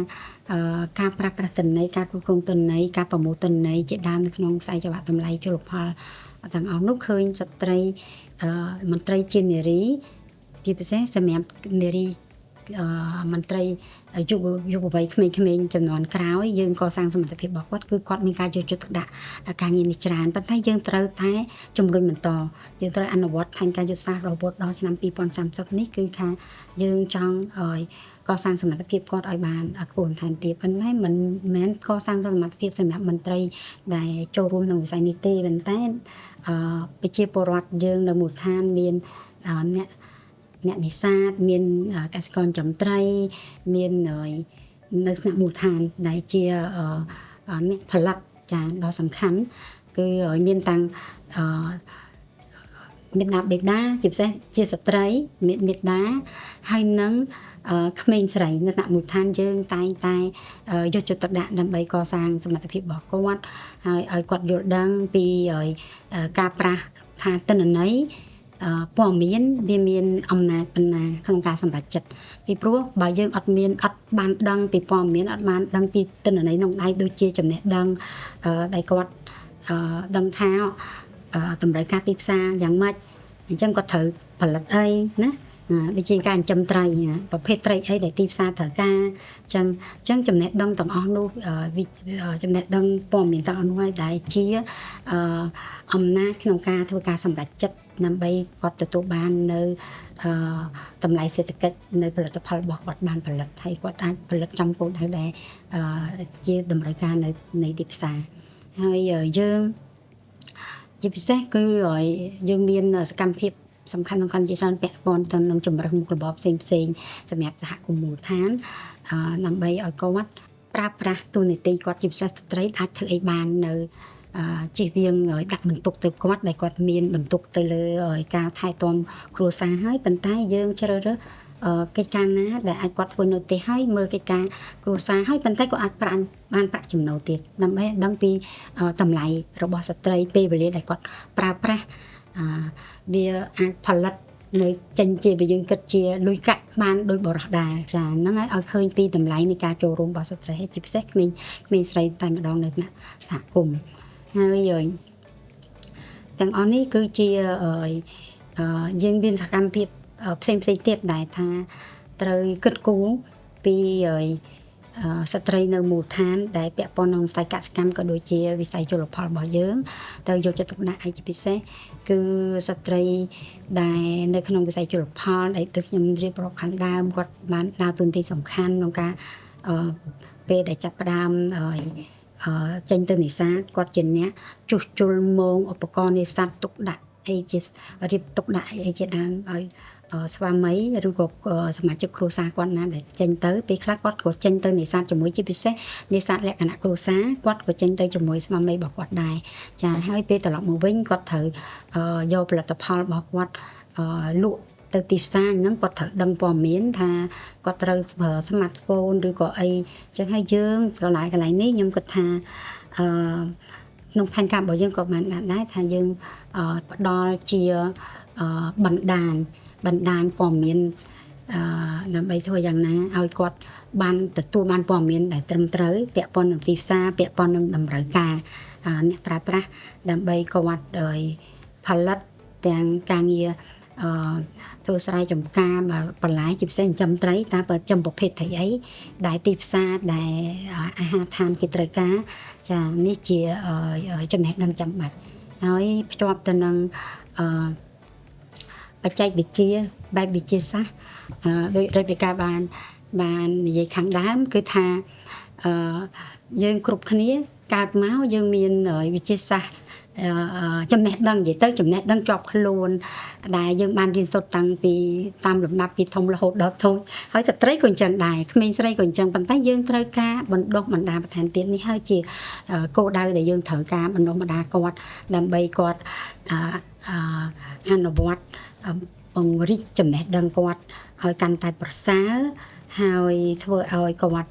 ការប្រើប្រាស់ទិន្នន័យការគ្រប់គ្រងទិន្នន័យការប្រមូលទិន្នន័យជាដើមនៅក្នុងខ្សែចង្វាក់តម្លៃជលផលទាំងអស់នោះឃើញស្ត្រីមន្ត្រីជានារីជាពិសេសសម្រាប់នារីមន្ត្រីយុវវ័យក្មេងៗចំនួនក្រោយយើងកសាងសមត្ថភាពរបស់គាត់គឺគាត់មានការយកចិត្តទុកដាក់ការងារនេះច្រើនប៉ុន្តែយើងត្រូវតែជំរុញបន្តយើងត្រូវអនុវត្តផែនការយុទ្ធសាស្ត្ររហូតដល់ឆ្នាំ2030នេះគឺថាយើងចង់ឲ្យកសាងសមត្ថភាពគាត់ឲ្យបានខ្ពស់បន្ថែមទៀតប៉ុន្តែមិនមែនកសាងសមត្ថភាពសម្រាប់មន្ត្រីដែលចូលរួមក្នុងវិស័យនេះទេប៉ុន្តែប្រជាពលរដ្ឋយើងនៅមូលដ្ឋានមានអ្នកនេសាទមានកសិករចិញ្ចឹមត្រីមាននៅថ្នាក់មូលដ្ឋានដែលជាអ្នកផលិតចាដ៏សំខាន់គឺមានតាំងមេដាបេដាជាពិសេសជាស្ត្រីមេដាហើយនឹងក្មេងស្រីនៅថ្នាក់មូលដ្ឋានយើងតែងតែយកចិត្តទុកដាក់ដើម្បីកសាងសមត្ថភាពរបស់គាត់ហើយឲ្យគាត់យល់ដឹងពីការប្រាស់ថាទិន្នន័យព័ត៌មានវាមានអំណាចប៉ុណ្ណាក្នុងការសម្រេចចិត្តពីព្រោះបើយើងអត់បានដឹងពីព័ត៌មានអត់បានដឹងពីទិន្នន័យក្នុងដៃដូចជាចំណេះដឹងដែលគាត់ដឹងថាតម្រូវការទីផ្សារយ៉ាងម៉េចអញ្ចឹងគាត់ត្រូវផលិតអីណាដូចជាការចិញ្ចឹមត្រីប្រភេទត្រីអីដែលទីផ្សារត្រូវការអញ្ចឹងចំណេះដឹងទាំងអស់នោះចំណេះដឹងព័ត៌មានទាំងអស់នោះហើយដែលជាអំណាចក្នុងការធ្វើការសម្រេចចិត្តដើម្បីគាត់ទទួលបាននៅតម្លៃសេដ្ឋកិច្ចនៅផលិតផលរបស់គាត់បានផលិតហើយគាត់អាចផលិតចំគោលដៅដែលជាតម្រូវការនៅទីផ្សារហើយយើងជាពិសេសគឺយើងមានសកម្មភាពសំខាន់ជាច្រើនពាក់ព័ន្ធទៅនឹងជំរើសមុខរបរផ្សេងសម្រាប់សហគមន៍មូលដ្ឋានដើម្បីឲ្យគាត់ប្រើប្រាស់ទូនីតិគាត់ជាពិសេសស្ត្រីអាចធ្វើអីបាននៅជិះវៀងដាក់បន្ទុកទៅគាត់ដែលគាត់មានបន្ទុកទៅលើការថែទាំគ្រួសារហើយប៉ុន្តែយើងជ្រើសរើសកិច្ចការណាដែលអាចគាត់ធ្វើនៅផ្ទះហើយមើលកិច្ចការគ្រួសារហើយប៉ុន្តែក៏អាចបានប្រាក់ចំណូលទៀតដើម្បីដឹងពីតម្លៃរបស់ស្ត្រីពេលវេលាដែលគាត់ប្រើប្រាស់វាអាចផលិតនៅចេញជាបើយើងគិតជាលុយកាក់បានដោយបរិសុទ្ធដែរចាហ្នឹងហើយឲ្យឃើញពីតម្លៃនៃការចូលរួមរបស់ស្ត្រីជាពិសេសក្មេងស្រីតែម្ដងនៅក្នុងសហគមន៍ហើយទាំងអស់នេះគឺជាយើងមានសកម្មភាពផ្សេងទៀតដែលថាត្រូវគិតគូរពី ស្ត្រីនៅមូលដ្ឋានដែលពាក់ព័ន្ធនឹងវិស័យកសិកម្មក៏ដូចជាវិស័យជលផលរបស់យើងទៅយកចិត្តទុកដាក់ឯជាពិសេសគឺស្ត្រីដែលនៅក្នុងវិស័យជលផលដែលទឹកខ្ញុំរៀបរាប់ខាងដើមគាត់បានដើរតួនាទីសំខាន់ក្នុងការពេលដែលចាប់ផ្ដើមចេញទៅនេសាទគាត់ជាអ្នកជួសជុលមងឧបករណ៍នេសាទទុកដាក់អីជារៀបទុកដាក់អីជាដើមឲ្យស្វាមីឬក៏សមាជិកគ្រួសារគាត់ណាដែលចេញទៅពេលខ្លះគាត់ក៏ចេញទៅនេសាទជាមួយជាពិសេសនេសាទលក្ខណៈគ្រួសារគាត់ក៏ចេញទៅជាមួយស្វាមីរបស់គាត់ដែរចាហើយពេលត្រឡប់មកវិញគាត់ត្រូវយកផលិតផលរបស់គាត់លក់ទៅទីផ្សារហ្នឹងគាត់ត្រូវដឹងព័ត៌មានថាគាត់ត្រូវប្រើ smartphone ឬក៏អីអញ្ចឹងហើយយើងកន្លែងនេះខ្ញុំគិតថាក្នុងផែនការរបស់យើងក៏បានដែរថាយើងផ្ដល់ជាបណ្ដាញព័ត៌មានដើម្បីធ្វើយ៉ាងណាឲ្យគាត់បានទទួលបានព័ត៌មានដែលត្រឹមត្រូវពាក់ព័ន្ធនឹងទីផ្សារពាក់ព័ន្ធនឹងតម្រូវការអ្នកប្រើប្រាស់ដើម្បីគាត់ផលិតទាំងការងារធ្វើស្រែចម្ការបន្លែជាពិសេសចិញ្ចឹមត្រីតើបើចិញ្ចឹមប្រភេទត្រីអីដែលទីផ្សារដែលអាហារដ្ឋានគេត្រូវការចានេះជាចំណេះដឹងចាំបាច់ហើយភ្ជាប់ទៅនឹងបច្ចេកវិទ្យាបែបវិទ្យាសាស្ត្រដោយរេបេកាបាននិយាយខាងដើមគឺថាយើងគ្រប់គ្នាកើតមកយើងមានវិទ្យាសាស្ត្រចំណេះដឹងនិយាយទៅចំណេះដឹងជាប់ខ្លួនដែលយើងបានរៀនសូត្រតាំងពីតាមលំដាប់ពីធំរហូតដល់ធំហើយស្ត្រីក៏អញ្ចឹងដែរក្មេងស្រីក៏អញ្ចឹងប៉ុន្តែយើងត្រូវការបណ្ដុះបណ្ដាលបន្ថែមទៀតនេះហើយជាគោលដៅដែលយើងត្រូវការបណ្ដុះបណ្ដាលគាត់ដើម្បីគាត់អនុវត្តពង្រីកចំណេះដឹងគាត់ឲ្យកាន់តែប្រសើរហើយធ្វើឲ្យគាត់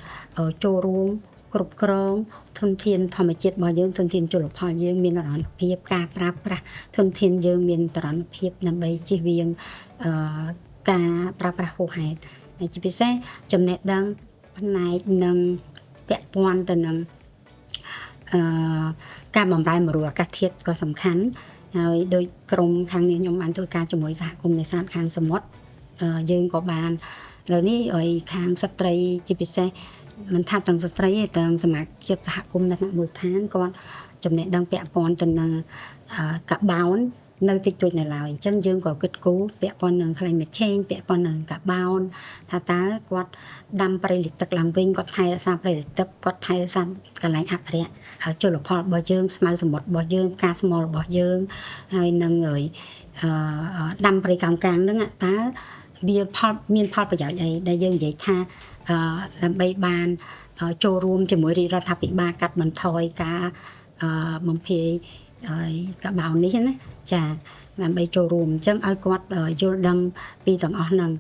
ចូលរួមគ្រប់គ្រងធនធានធម្មជាតិរបស់យើងធនធានជលផលយើងមាននិរន្តរភាពការប្រើប្រាស់ធនធានយើងមាននិរន្តរភាពដើម្បីជៀសវាងការប្រើប្រាស់ហួសហេតុហើយជាពិសេសចំណេះដឹងផ្នែកនឹងពាក់ព័ន្ធទៅនឹងការបម្រែបម្រួលអាកាសធាតុក៏សំខាន់ហើយដោយក្រុមខាងនេះខ្ញុំបានធ្វើការជាមួយសហគមន៍នេសាទខាងសមុទ្រយើងក៏បានឥឡូវនេះឲ្យខាងស្ត្រីជាពិសេសមិនថាទាំងស្ត្រីទេទាំងសមាជិកសហគមន៍នៅក្នុងមូលដ្ឋានគាត់ចំណេះដឹងពាក់ព័ន្ធទៅនឹងកាបោននៅតិចតួចនៅឡើយអញ្ចឹងយើងក៏គិតគូរពាក់ព័ន្ធនឹង climate change ពាក់ព័ន្ធនឹងកាបោនថាតើគាត់ដាំព្រៃលិចទឹកឡើងវិញគាត់ថែរក្សាព្រៃលិចទឹកគាត់ថែរក្សាកន្លែងអភិរក្សហើយជលផលរបស់យើងស្មៅសមុទ្ររបស់យើងផ្កាស្មុលរបស់យើងហើយនឹងដាំព្រៃកោងកាងហ្នឹងតើវាមានផលប្រយោជន៍អីដែលយើងនិយាយថាដើម្បីបានចូលរួមជាមួយរាជរដ្ឋាភិបាលកាត់បន្ថយការបំភាយកាបោននេះណាចាដើម្បីចូលរួមអញ្ចឹងឲ្យគាត់យល់ដឹងពីទាំងអស់ហ្នឹង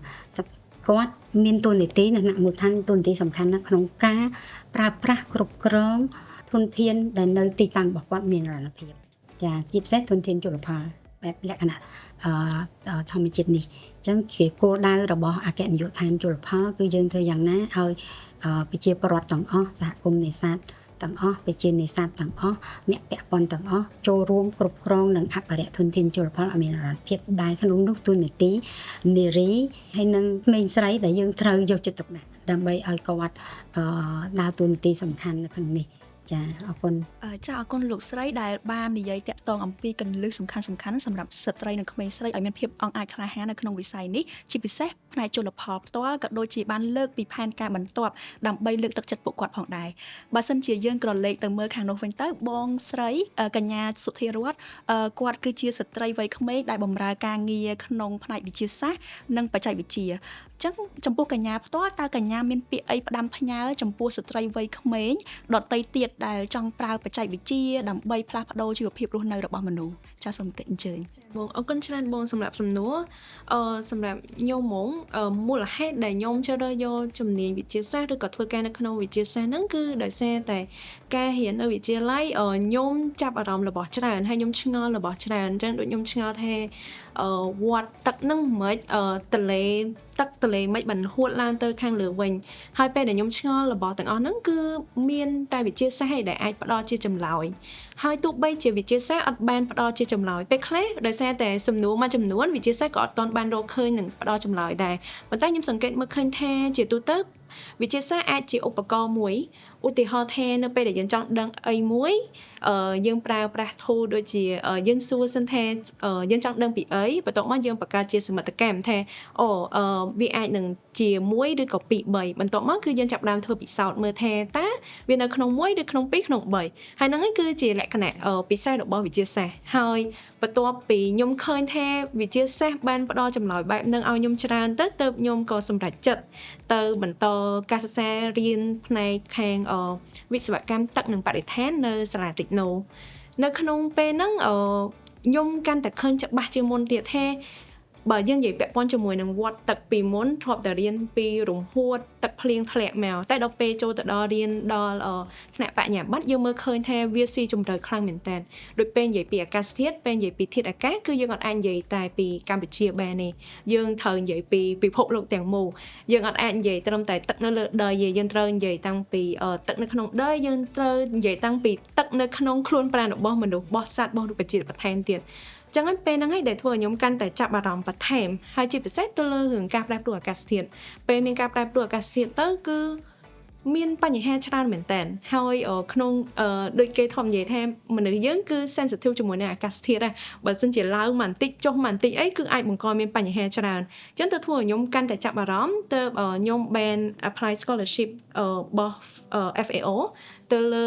គាត់មានតួនាទីនៅក្នុងមូលដ្ឋានតួនាទីសំខាន់ណាស់ក្នុងការប្រើប្រាស់គ្រប់គ្រងធនធានដែលនៅទីតាំងរបស់គាត់មាននិរន្តរភាពចាជាពិសេសធនធានជលផលបែបលក្ខណៈធម្មជាតិនេះអញ្ចឹងជាគោលដៅរបស់អគ្គនាយកដ្ឋានជលផលគឺយើងធ្វើយ៉ាងណាឲ្យប្រជាពលរដ្ឋទាំងអស់សហគមន៍នេសាទទាំងអស់ប្រជានេសាទទាំងអស់អ្នកពាក់ព័ន្ធទាំងអស់ចូលរួមគ្រប់គ្រងនិងអភិរក្សធនធានជលផលឲ្យមាននិរន្តរភាពដែលក្នុងនោះទូនាទីនារីហើយនិងក្មេងស្រីដែលយើងត្រូវយកចិត្តទុកដាក់ដើម្បីឲ្យគាត់ដើរតួនាទីសំខាន់នៅក្នុងនេះចាអរគុណចាអរគុណលោកស្រីដែលបាននិយាយតាក់ទងអំពីគន្លឹះសំខាន់សម្រាប់ស្ត្រីនិងក្មេងស្រីឲ្យមានភាពអង់អាចក្លាហាននៅក្នុងវិស័យនេះជាពិសេសផ្នែកជលផលផ្ទាល់ក៏ដូចជាបានលើកពីផែនការបន្ទាប់ដើម្បីលើកទឹកចិត្តពួកគាត់ផងដែរបើសិនជាយើងក្រឡេកទៅមើលខាងនោះវិញទៅបងស្រីកញ្ញាសុធារតគាត់គឺជាស្ត្រីវ័យក្មេងដែលបម្រើការងារក្នុងផ្នែកវិទ្យាសាស្ត្រនិងបច្ចេកវិទ្យាចឹងចំពោះកញ្ញាផ្ទាល់តើកញ្ញាមានពាក្យអីផ្ដាំផ្ញើចំពោះស្ត្រីវ័យក្មេងដទៃទៀតដែលចង់ប្រើបច្ចេកវិទ្យាដើម្បីផ្លាស់ប្ដូរជីវភាពរស់នៅរបស់មនុស្សចាសសូមកិច្ចអញ្ជើញបងអរគុណច្រើនបងសម្រាប់សំណួរសម្រាប់ខ្ញុំហ្មងមូលហេតុដែលខ្ញុំជ្រើសរើសយកជំនាញវិទ្យាសាស្ត្រឬក៏ធ្វើការនៅក្នុងវិទ្យាសាស្ត្រហ្នឹងគឺដោយសារតែការរៀននៅវិទ្យាល័យខ្ញុំចាប់អារម្មណ៍របស់ច្រើនហើយខ្ញុំឆ្ងល់របស់ច្រើនអញ្ចឹងដូចខ្ញុំឆ្ងល់ថាវត្តទឹកហ្នឹងមិនទលេមិនបានហួតឡើងទៅខាងលើវិញហើយពេលដែលខ្ញុំឆ្ងល់របស់ទាំងអស់ហ្នឹងគឺមានតែវិទ្យាសាស្ត្រដែលអាចផ្ដល់ជាចម្លើយហើយទោះបីជាវិទ្យាសាស្ត្រអត់បានផ្ដល់ជាចម្លើយពេលខ្លះដោយសារតែសំណួរមួយចំនួនវិទ្យាសាស្ត្រក៏អត់ទាន់បានរកឃើញនឹងផ្ដល់ចម្លើយដែរប៉ុន្តែខ្ញុំសង្កេតមើលឃើញថាជាទូទៅ វិទ្យាសាស្ត្រអាចជាឧបករណ៍មួយឧទាហរណ៍ថានៅពេលដែលយើងចង់ដឹងអីមួយយើងប្រើប្រាស់ tool ដូចជាយើងសួរសិនថាយើងចង់ដឹងពីអីបន្ទាប់មកយើងបង្កើតជាសមិទ្ធកម្មថាវាអាចនឹងជា1ឬក៏2 3បន្ទាប់មកគឺយើងចាប់ផ្ដើមធ្វើពិសោធន៍មើលថាតើវានៅក្នុង1ឬក្នុង2ក្នុង3ហើយហ្នឹងគឺជាលក្ខណៈពិសេសរបស់វិទ្យាសាស្ត្រហើយបន្ទាប់ពីខ្ញុំឃើញថាវិទ្យាសាស្ត្របានផ្ដល់ចម្លើយបែបហ្នឹងឲ្យខ្ញុំច្រើនទៅខ្ញុំក៏សម្រេចចិត្តទៅបន្តការសិក្សារៀនផ្នែកខាងវិស្វកម្មទឹកនិងបរិស្ថាននៅសាលា Techno នៅក្នុងពេលហ្នឹងខ្ញុំកាន់តែឃើញច្បាស់ជាងមុនទៀតថាបើយើងនិយាយពាក់ព័ន្ធជាមួយនឹងវត្តទឹកពីមុនធ្លាប់តែរៀនពីរំហួតទឹកភ្លៀងធ្លាក់មកតែដល់ពេលចូលទៅដល់រៀនដល់ថ្នាក់បញ្ញាបត្រយើងមើលឃើញថាវាស៊ីជម្រៅខ្លាំងមែនតើដូចពេលនិយាយពីអាកាសធាតុពេលនិយាយពីធាតុអាកាសគឺយើងអត់អាចនិយាយតែពីកម្ពុជាបានទេយើងត្រូវនិយាយពីពិភពលោកទាំងមូលយើងអត់អាចនិយាយត្រឹមតែទឹកនៅលើដីទេយើងត្រូវនិយាយតាំងពីទឹកនៅក្នុងដីយើងត្រូវនិយាយតាំងពីទឹកនៅក្នុងខ្លួនប្រាណរបស់មនុស្សរបស់សត្វរបស់រុក្ខជាតិបន្ថែមទៀតចឹងហើយពេលហ្នឹងហើយដែលធ្វើឲ្យខ្ញុំកាន់តែចាប់អារម្មណ៍បន្ថែមហើយជាពិសេសទៅលើរឿងការប្រែប្រួលអាកាសធាតុពេលមានការប្រែប្រួលអាកាសធាតុទៅគឺមានបញ្ហាច្រើនមែនតើហើយក្នុងដូចគេធំនិយាយថាមនុស្សយើងគឺ sensitive ជាមួយនឹងអាកាសធាតុដែរបើមិនជាឡើងមកបន្តិចចុះមកបន្តិចអីគឺអាចបង្កមានបញ្ហាច្រើនចឹងទៅធ្វើឲ្យខ្ញុំកាន់តែចាប់អារម្មណ៍ទៅខ្ញុំបាន apply scholarship របស់ FAO ទៅលើ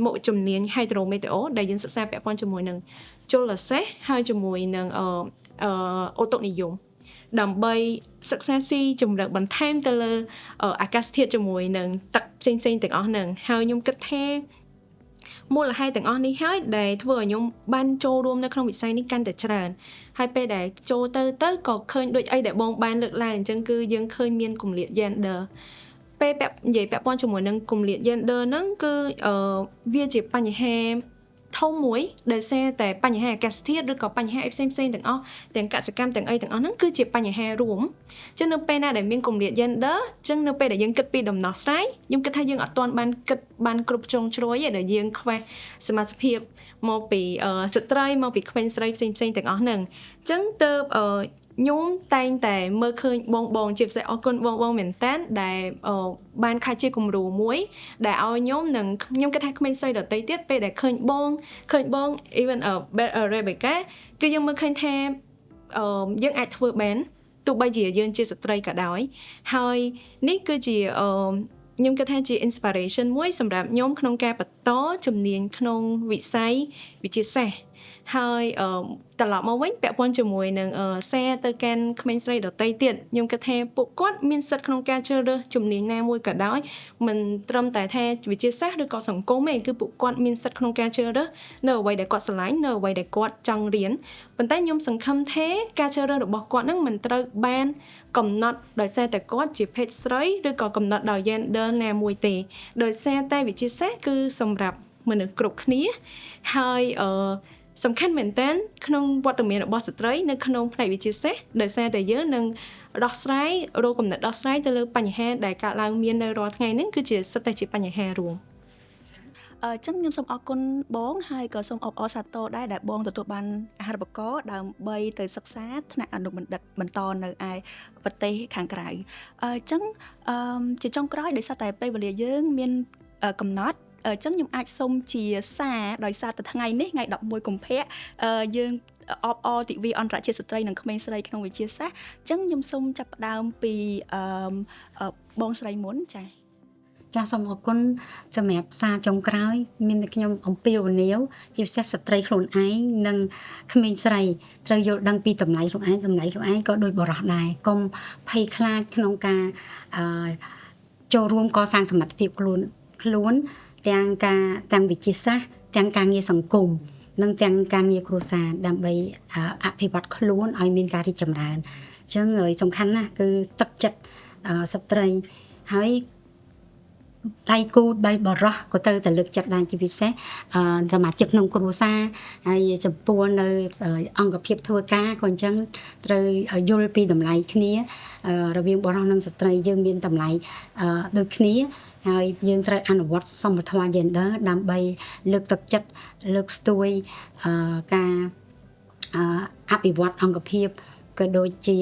មុខជំនាញ hydrometeo ដែលយើងសិក្សាពាក់ព័ន្ធជាមួយនឹងជលសាស្ត្រហើយជាមួយនឹងអូតុនិយមដើម្បីសិក្សាស៊ីជំរឹកបន្ថែមទៅលើអាកាសធាតុជាមួយនឹងទឹកផ្សេងៗទាំងអស់ហ្នឹងហើយខ្ញុំគិតថាមូលហេតុទាំងអស់នេះហើយដែលធ្វើឲ្យខ្ញុំបានចូលរួមនៅក្នុងវិស័យនេះកាន់តែច្រើនហើយពេលដែលចូលទៅក៏ឃើញដូចអីដែលបងបានលើកឡើងអញ្ចឹងគឺយើងឃើញមានគម្លាត gender ពេលនិយាយពាក់ព័ន្ធជាមួយនឹងគម្លាត gender ហ្នឹងគឺវាជាបញ្ហាធំមួយដែលសារតែបញ្ហាអាកាសធាតុឬក៏បញ្ហាផ្សេងៗទាំងអស់ទាំងកសិកម្មទាំងអីទាំងអស់ហ្នឹងគឺជាបញ្ហារួមអញ្ចឹងនៅពេលណាដែលមានគម្លាត gender អញ្ចឹងនៅពេលដែលយើងគិតពីដំណោះស្រាយខ្ញុំគិតថាយើងអត់ទាន់បានគិតបានគ្រប់ជ្រុងជ្រោយទេដែលយើងខ្វះសមាជិកមកពីស្ត្រីមកពីក្មេងស្រីផ្សេងៗទាំងអស់ហ្នឹងអញ្ចឹងទៅខ្ញុំតែងតែមើលឃើញបងជាពិសេសអរគុណបងមែនតើដែលបានខ្លាចជាគំរូមួយដែលឲ្យខ្ញុំគិតថាក្មេងស្រីដទៃទៀតពេលដែលឃើញបង even Rebecca គឺយើងមើលឃើញថាយើងអាចធ្វើបានទោះបីជាយើងជាស្ត្រីក៏ដោយហើយនេះគឺជាខ្ញុំគិតថាជា inspiration មួយសម្រាប់ខ្ញុំក្នុងការបន្តជំនាញក្នុងវិស័យវិទ្យាសាស្ត្រហើយត្រឡប់មកវិញពាក់ព័ន្ធជាមួយនឹងសារទៅកាន់ក្មេងស្រីដទៃទៀតខ្ញុំគិតថាពួកគាត់មានសិទ្ធិក្នុងការជ្រើសរើសជំនាញណាមួយក៏ដោយមិនត្រឹមតែថាវិទ្យាសាស្ត្រឬក៏សង្គមទេគឺពួកគាត់មានសិទ្ធិក្នុងការជ្រើសរើសនៅអ្វីដែលគាត់ស្រឡាញ់នៅអ្វីដែលគាត់ចង់រៀនប៉ុន្តែខ្ញុំសង្ឃឹមថាការជ្រើសរើសរបស់គាត់នឹងមិនត្រូវបានកំណត់ដោយសារតែគាត់ជាភេទស្រីឬក៏កំណត់ដោយ gender ណាមួយទេដោយសារតែវិទ្យាសាស្ត្រគឺសម្រាប់មនុស្សគ្រប់គ្នាហើយសំខាន់មែនតើក្នុងវត្តមានរបស់ស្ត្រីនៅក្នុងផ្នែកវិទ្យាសាស្ត្រដោយសារតែយើងនឹងដោះស្រាយរកកំណត់ដោះស្រាយទៅលើបញ្ហាដែលកើតឡើងមាននៅរាល់ថ្ងៃហ្នឹងគឺជាសិតតែជាបញ្ហារួមចឹងខ្ញុំសូមអរគុណបងហើយក៏សូមអបអរសាទរដែរដែលបងទទួលបានអាហារូបករណ៍ដើម្បីទៅសិក្សាថ្នាក់អនុបណ្ឌិតបន្តនៅឯប្រទេសខាងក្រៅចឹងជាចុងក្រោយដោយសារតែពេលវេលាយើងមានកំណត់ចឹងខ្ញុំអាចសុំជាសារដោយសារតែថ្ងៃនេះថ្ងៃ11កុម្ភៈយើងអបអរទិវាអន្តរជាតិស្ត្រីនិងក្មេងស្រីក្នុងវិទ្យាសាស្ត្រចឹងខ្ញុំសូមចាប់ផ្ដើមពីបងស្រីមុនចា៎ចាសសូមអរគុណសម្រាប់សារចុងក្រោយមានតែខ្ញុំអំពាវនាវជាពិសេសស្ត្រីខ្លួនឯងនិងក្មេងស្រីត្រូវយល់ដឹងពីតម្លៃខ្លួនឯងក៏ដូចបរិសុទ្ធដែរកុំភ័យខ្លាចក្នុងការចូលរួមកសាងសមត្ថភាពខ្លួនទាំងវិទ្យាសាស្ត្រទាំងការងារសង្គមនិងទាំងការងារគ្រួសារដើម្បីអភិវឌ្ឍខ្លួនឲ្យមានការរីកចម្រើនអញ្ចឹងសំខាន់ណាស់គឺទឹកចិត្តស្ត្រីហើយដៃគូដៃបរោះក៏ត្រូវតែលើកចិត្តដែរជាពិសេសសមាជិកក្នុងគ្រួសារហើយចំពោះនៅអង្គភាពធ្វើការក៏អញ្ចឹងត្រូវយល់ពីតម្លៃគ្នារវាងបរោះនិងស្ត្រីយើងមានតម្លៃដូចគ្នាហើយយើងត្រូវអនុវត្តសមធម៌ gender ដើម្បីលើកទឹកចិត្តលើកស្ទួយការអភិវឌ្ឍអង្គភាពក៏ដូចជា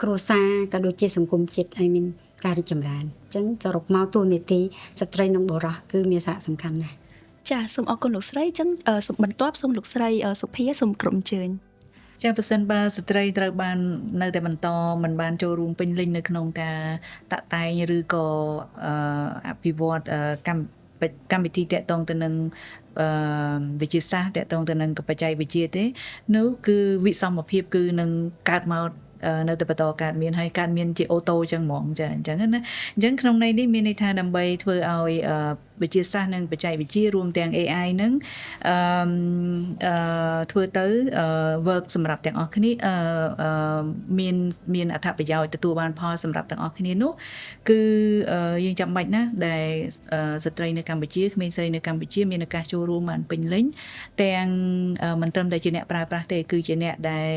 គ្រួសារក៏ដូចជាសង្គមជាតិឲ្យមាន ការរីកចម្រើនអញ្ចឹងសរុបមកតួនាទីស្ត្រីនិងបុរសគឺមានសារៈសំខាន់ណាស់ ចាសូមអរគុណលោកស្រីអញ្ចឹងសូមបន្ទាប់សូមលោកស្រីសុភាសូមក្រុមអញ្ជើញ ចាប្រសិនបើស្ត្រីត្រូវបាននៅតែបន្តមិនបានចូលរួមពេញលេញនៅក្នុងការតាក់តែងឬក៏អភិវឌ្ឍកម្មវិធីតាក់ទងទៅនឹងវិទ្យាសាស្ត្រតាក់ទងទៅនឹងបច្ចេកវិទ្យាទេនោះគឺវិសមភាពគឺនឹងកើតមកនៅតែបន្តកើតមានហើយកើតមានជាអូតូចឹងហ្មងចាអញ្ចឹងណាអញ្ចឹងក្នុងន័យនេះមានន័យថាដើម្បីធ្វើឲ្យវិទ្យាសាស្ត្រនិងបច្ចេកវិទ្យារួមទាំង AI នឹងធ្វើទៅ work សម្រាប់ទាំងអស់គ្នាមានអត្ថប្រយោជន៍ទទួលបានផលសម្រាប់ទាំងអស់គ្នានោះគឺយើងចាំបាច់ណាស់ដែលស្ត្រីនៅកម្ពុជាក្មេងស្រីនៅកម្ពុជាមានឱកាសចូលរួមបានពេញលេញទាំងមិនត្រឹមតែជាអ្នកប្រើប្រាស់ទេគឺជាអ្នកដែល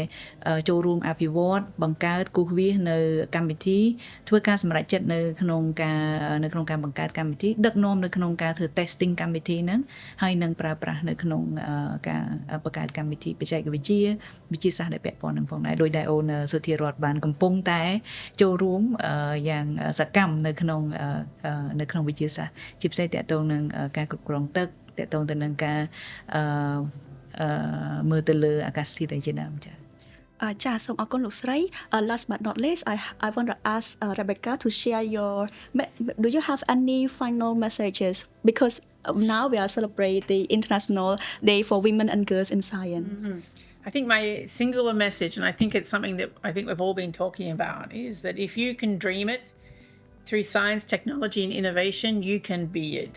ចូលរួមអភិវឌ្ឍបង្កើតគូសវាសនៅកម្មវិធីធ្វើការសម្រេចចិត្តនៅក្នុងការបង្កើតកម្មវិធីដឹកនាំនៅក្នុងការធ្វើ testing កម្មវិធីហ្នឹងហើយនឹងប្រើប្រាស់នៅក្នុងការបង្កើតកម្មវិធីបច្ចេកវិទ្យាវិទ្យាសាស្ត្រដែលពាក់ព័ន្ធនឹងផងដែរដោយដែលអូនសុធារតបានកំពុងតែចូលរួមយ៉ាងសកម្មនៅក្នុងវិទ្យាសាស្ត្រជាពិសេសតាក់ទងនឹងការគ្រប់គ្រងទឹកតាក់ទងទៅនឹងការមើលទៅលើអាកាសធាតុជាដើមចា៎ ចាសូមអរគុណលោកស្រី last but not least I want to ask Rebecca to share do you have any final messages because now we are celebrating the International Day for Women and Girls in Science. I think my singular message, and I think it's something that I think we've all been talking about, is that if you can dream it through science, technology, and innovation, you can be it.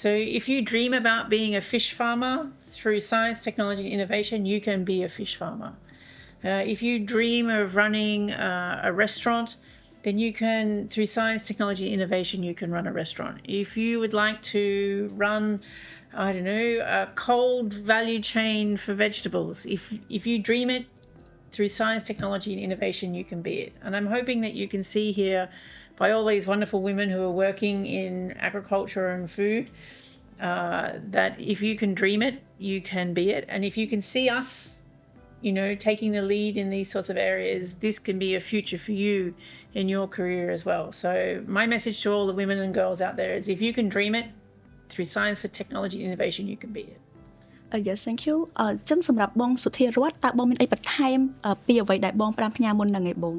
So if you dream about being a fish farmer through science, technology, and innovation, you can be a fish farmer. If you dream of running a restaurant, then you can, through science, technology, and innovation, you can run a restaurant. If you would like to run, I don't know, a cold value chain for vegetables, if you dream it through science, technology, and innovation, you can be it. And I'm hoping that you can see here by all these wonderful women who are working in agriculture and food, that if you can dream it, you can be it. And if you can see us, you know, taking the lead in these sorts of areas, this can be a future for you in your career as well. So my message to all the women and girls out there is if you can dream it through science and technology and innovation, you can be it. Yes, thank you. ចឹងសម្រាប់បងសុធារតតើបងមានអីបន្ថែមពីអ្វីដែលបងផ្ដាំផ្ញើមុននឹងឯបង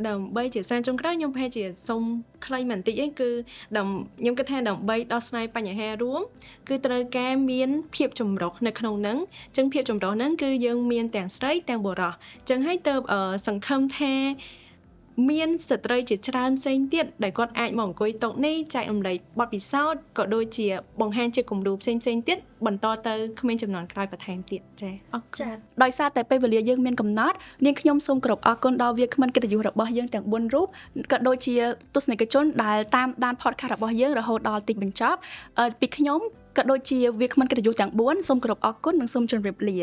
ដើម្បីជាសារចុងក្រោយខ្ញុំប្រហែលជាសូមខ្លីបន្តិចឯងគឺខ្ញុំគិតថាដើម្បីដោះស្រាយបញ្ហារួមគឺត្រូវការមានភាពចម្រុះនៅក្នុងហ្នឹងអញ្ចឹងភាពចម្រុះហ្នឹងគឺយើងមានទាំងស្រីទាំងបុរសអញ្ចឹងហើយទៅសង្ឃឹមថាមានស្ត្រីជាច្រើនផ្សេងទៀតដែលគាត់អាចមកអង្គុយតុនេះចែករំលែកបទពិសោធន៍ក៏ដូចជាបង្ហាញជាគំរូផ្សេងៗទៀតបន្តទៅក្មេងចំនួនក្រោយបន្ថែមទៀតចា៎អរគុណដោយសារតែពេលវេលាយើងមានកំណត់នាងខ្ញុំសូមគោរពអរគុណដល់វាគ្មិនកិត្តិយសរបស់យើងទាំង4រូបក៏ដូចជាទស្សនិកជនដែលតាមដាន podcast របស់យើងរហូតដល់ទីបញ្ចប់ពីខ្ញុំក៏ដូចជាវាគ្មិនកិត្តិយសទាំង4សូមគោរពអរគុណនិងសូមជម្រាបលា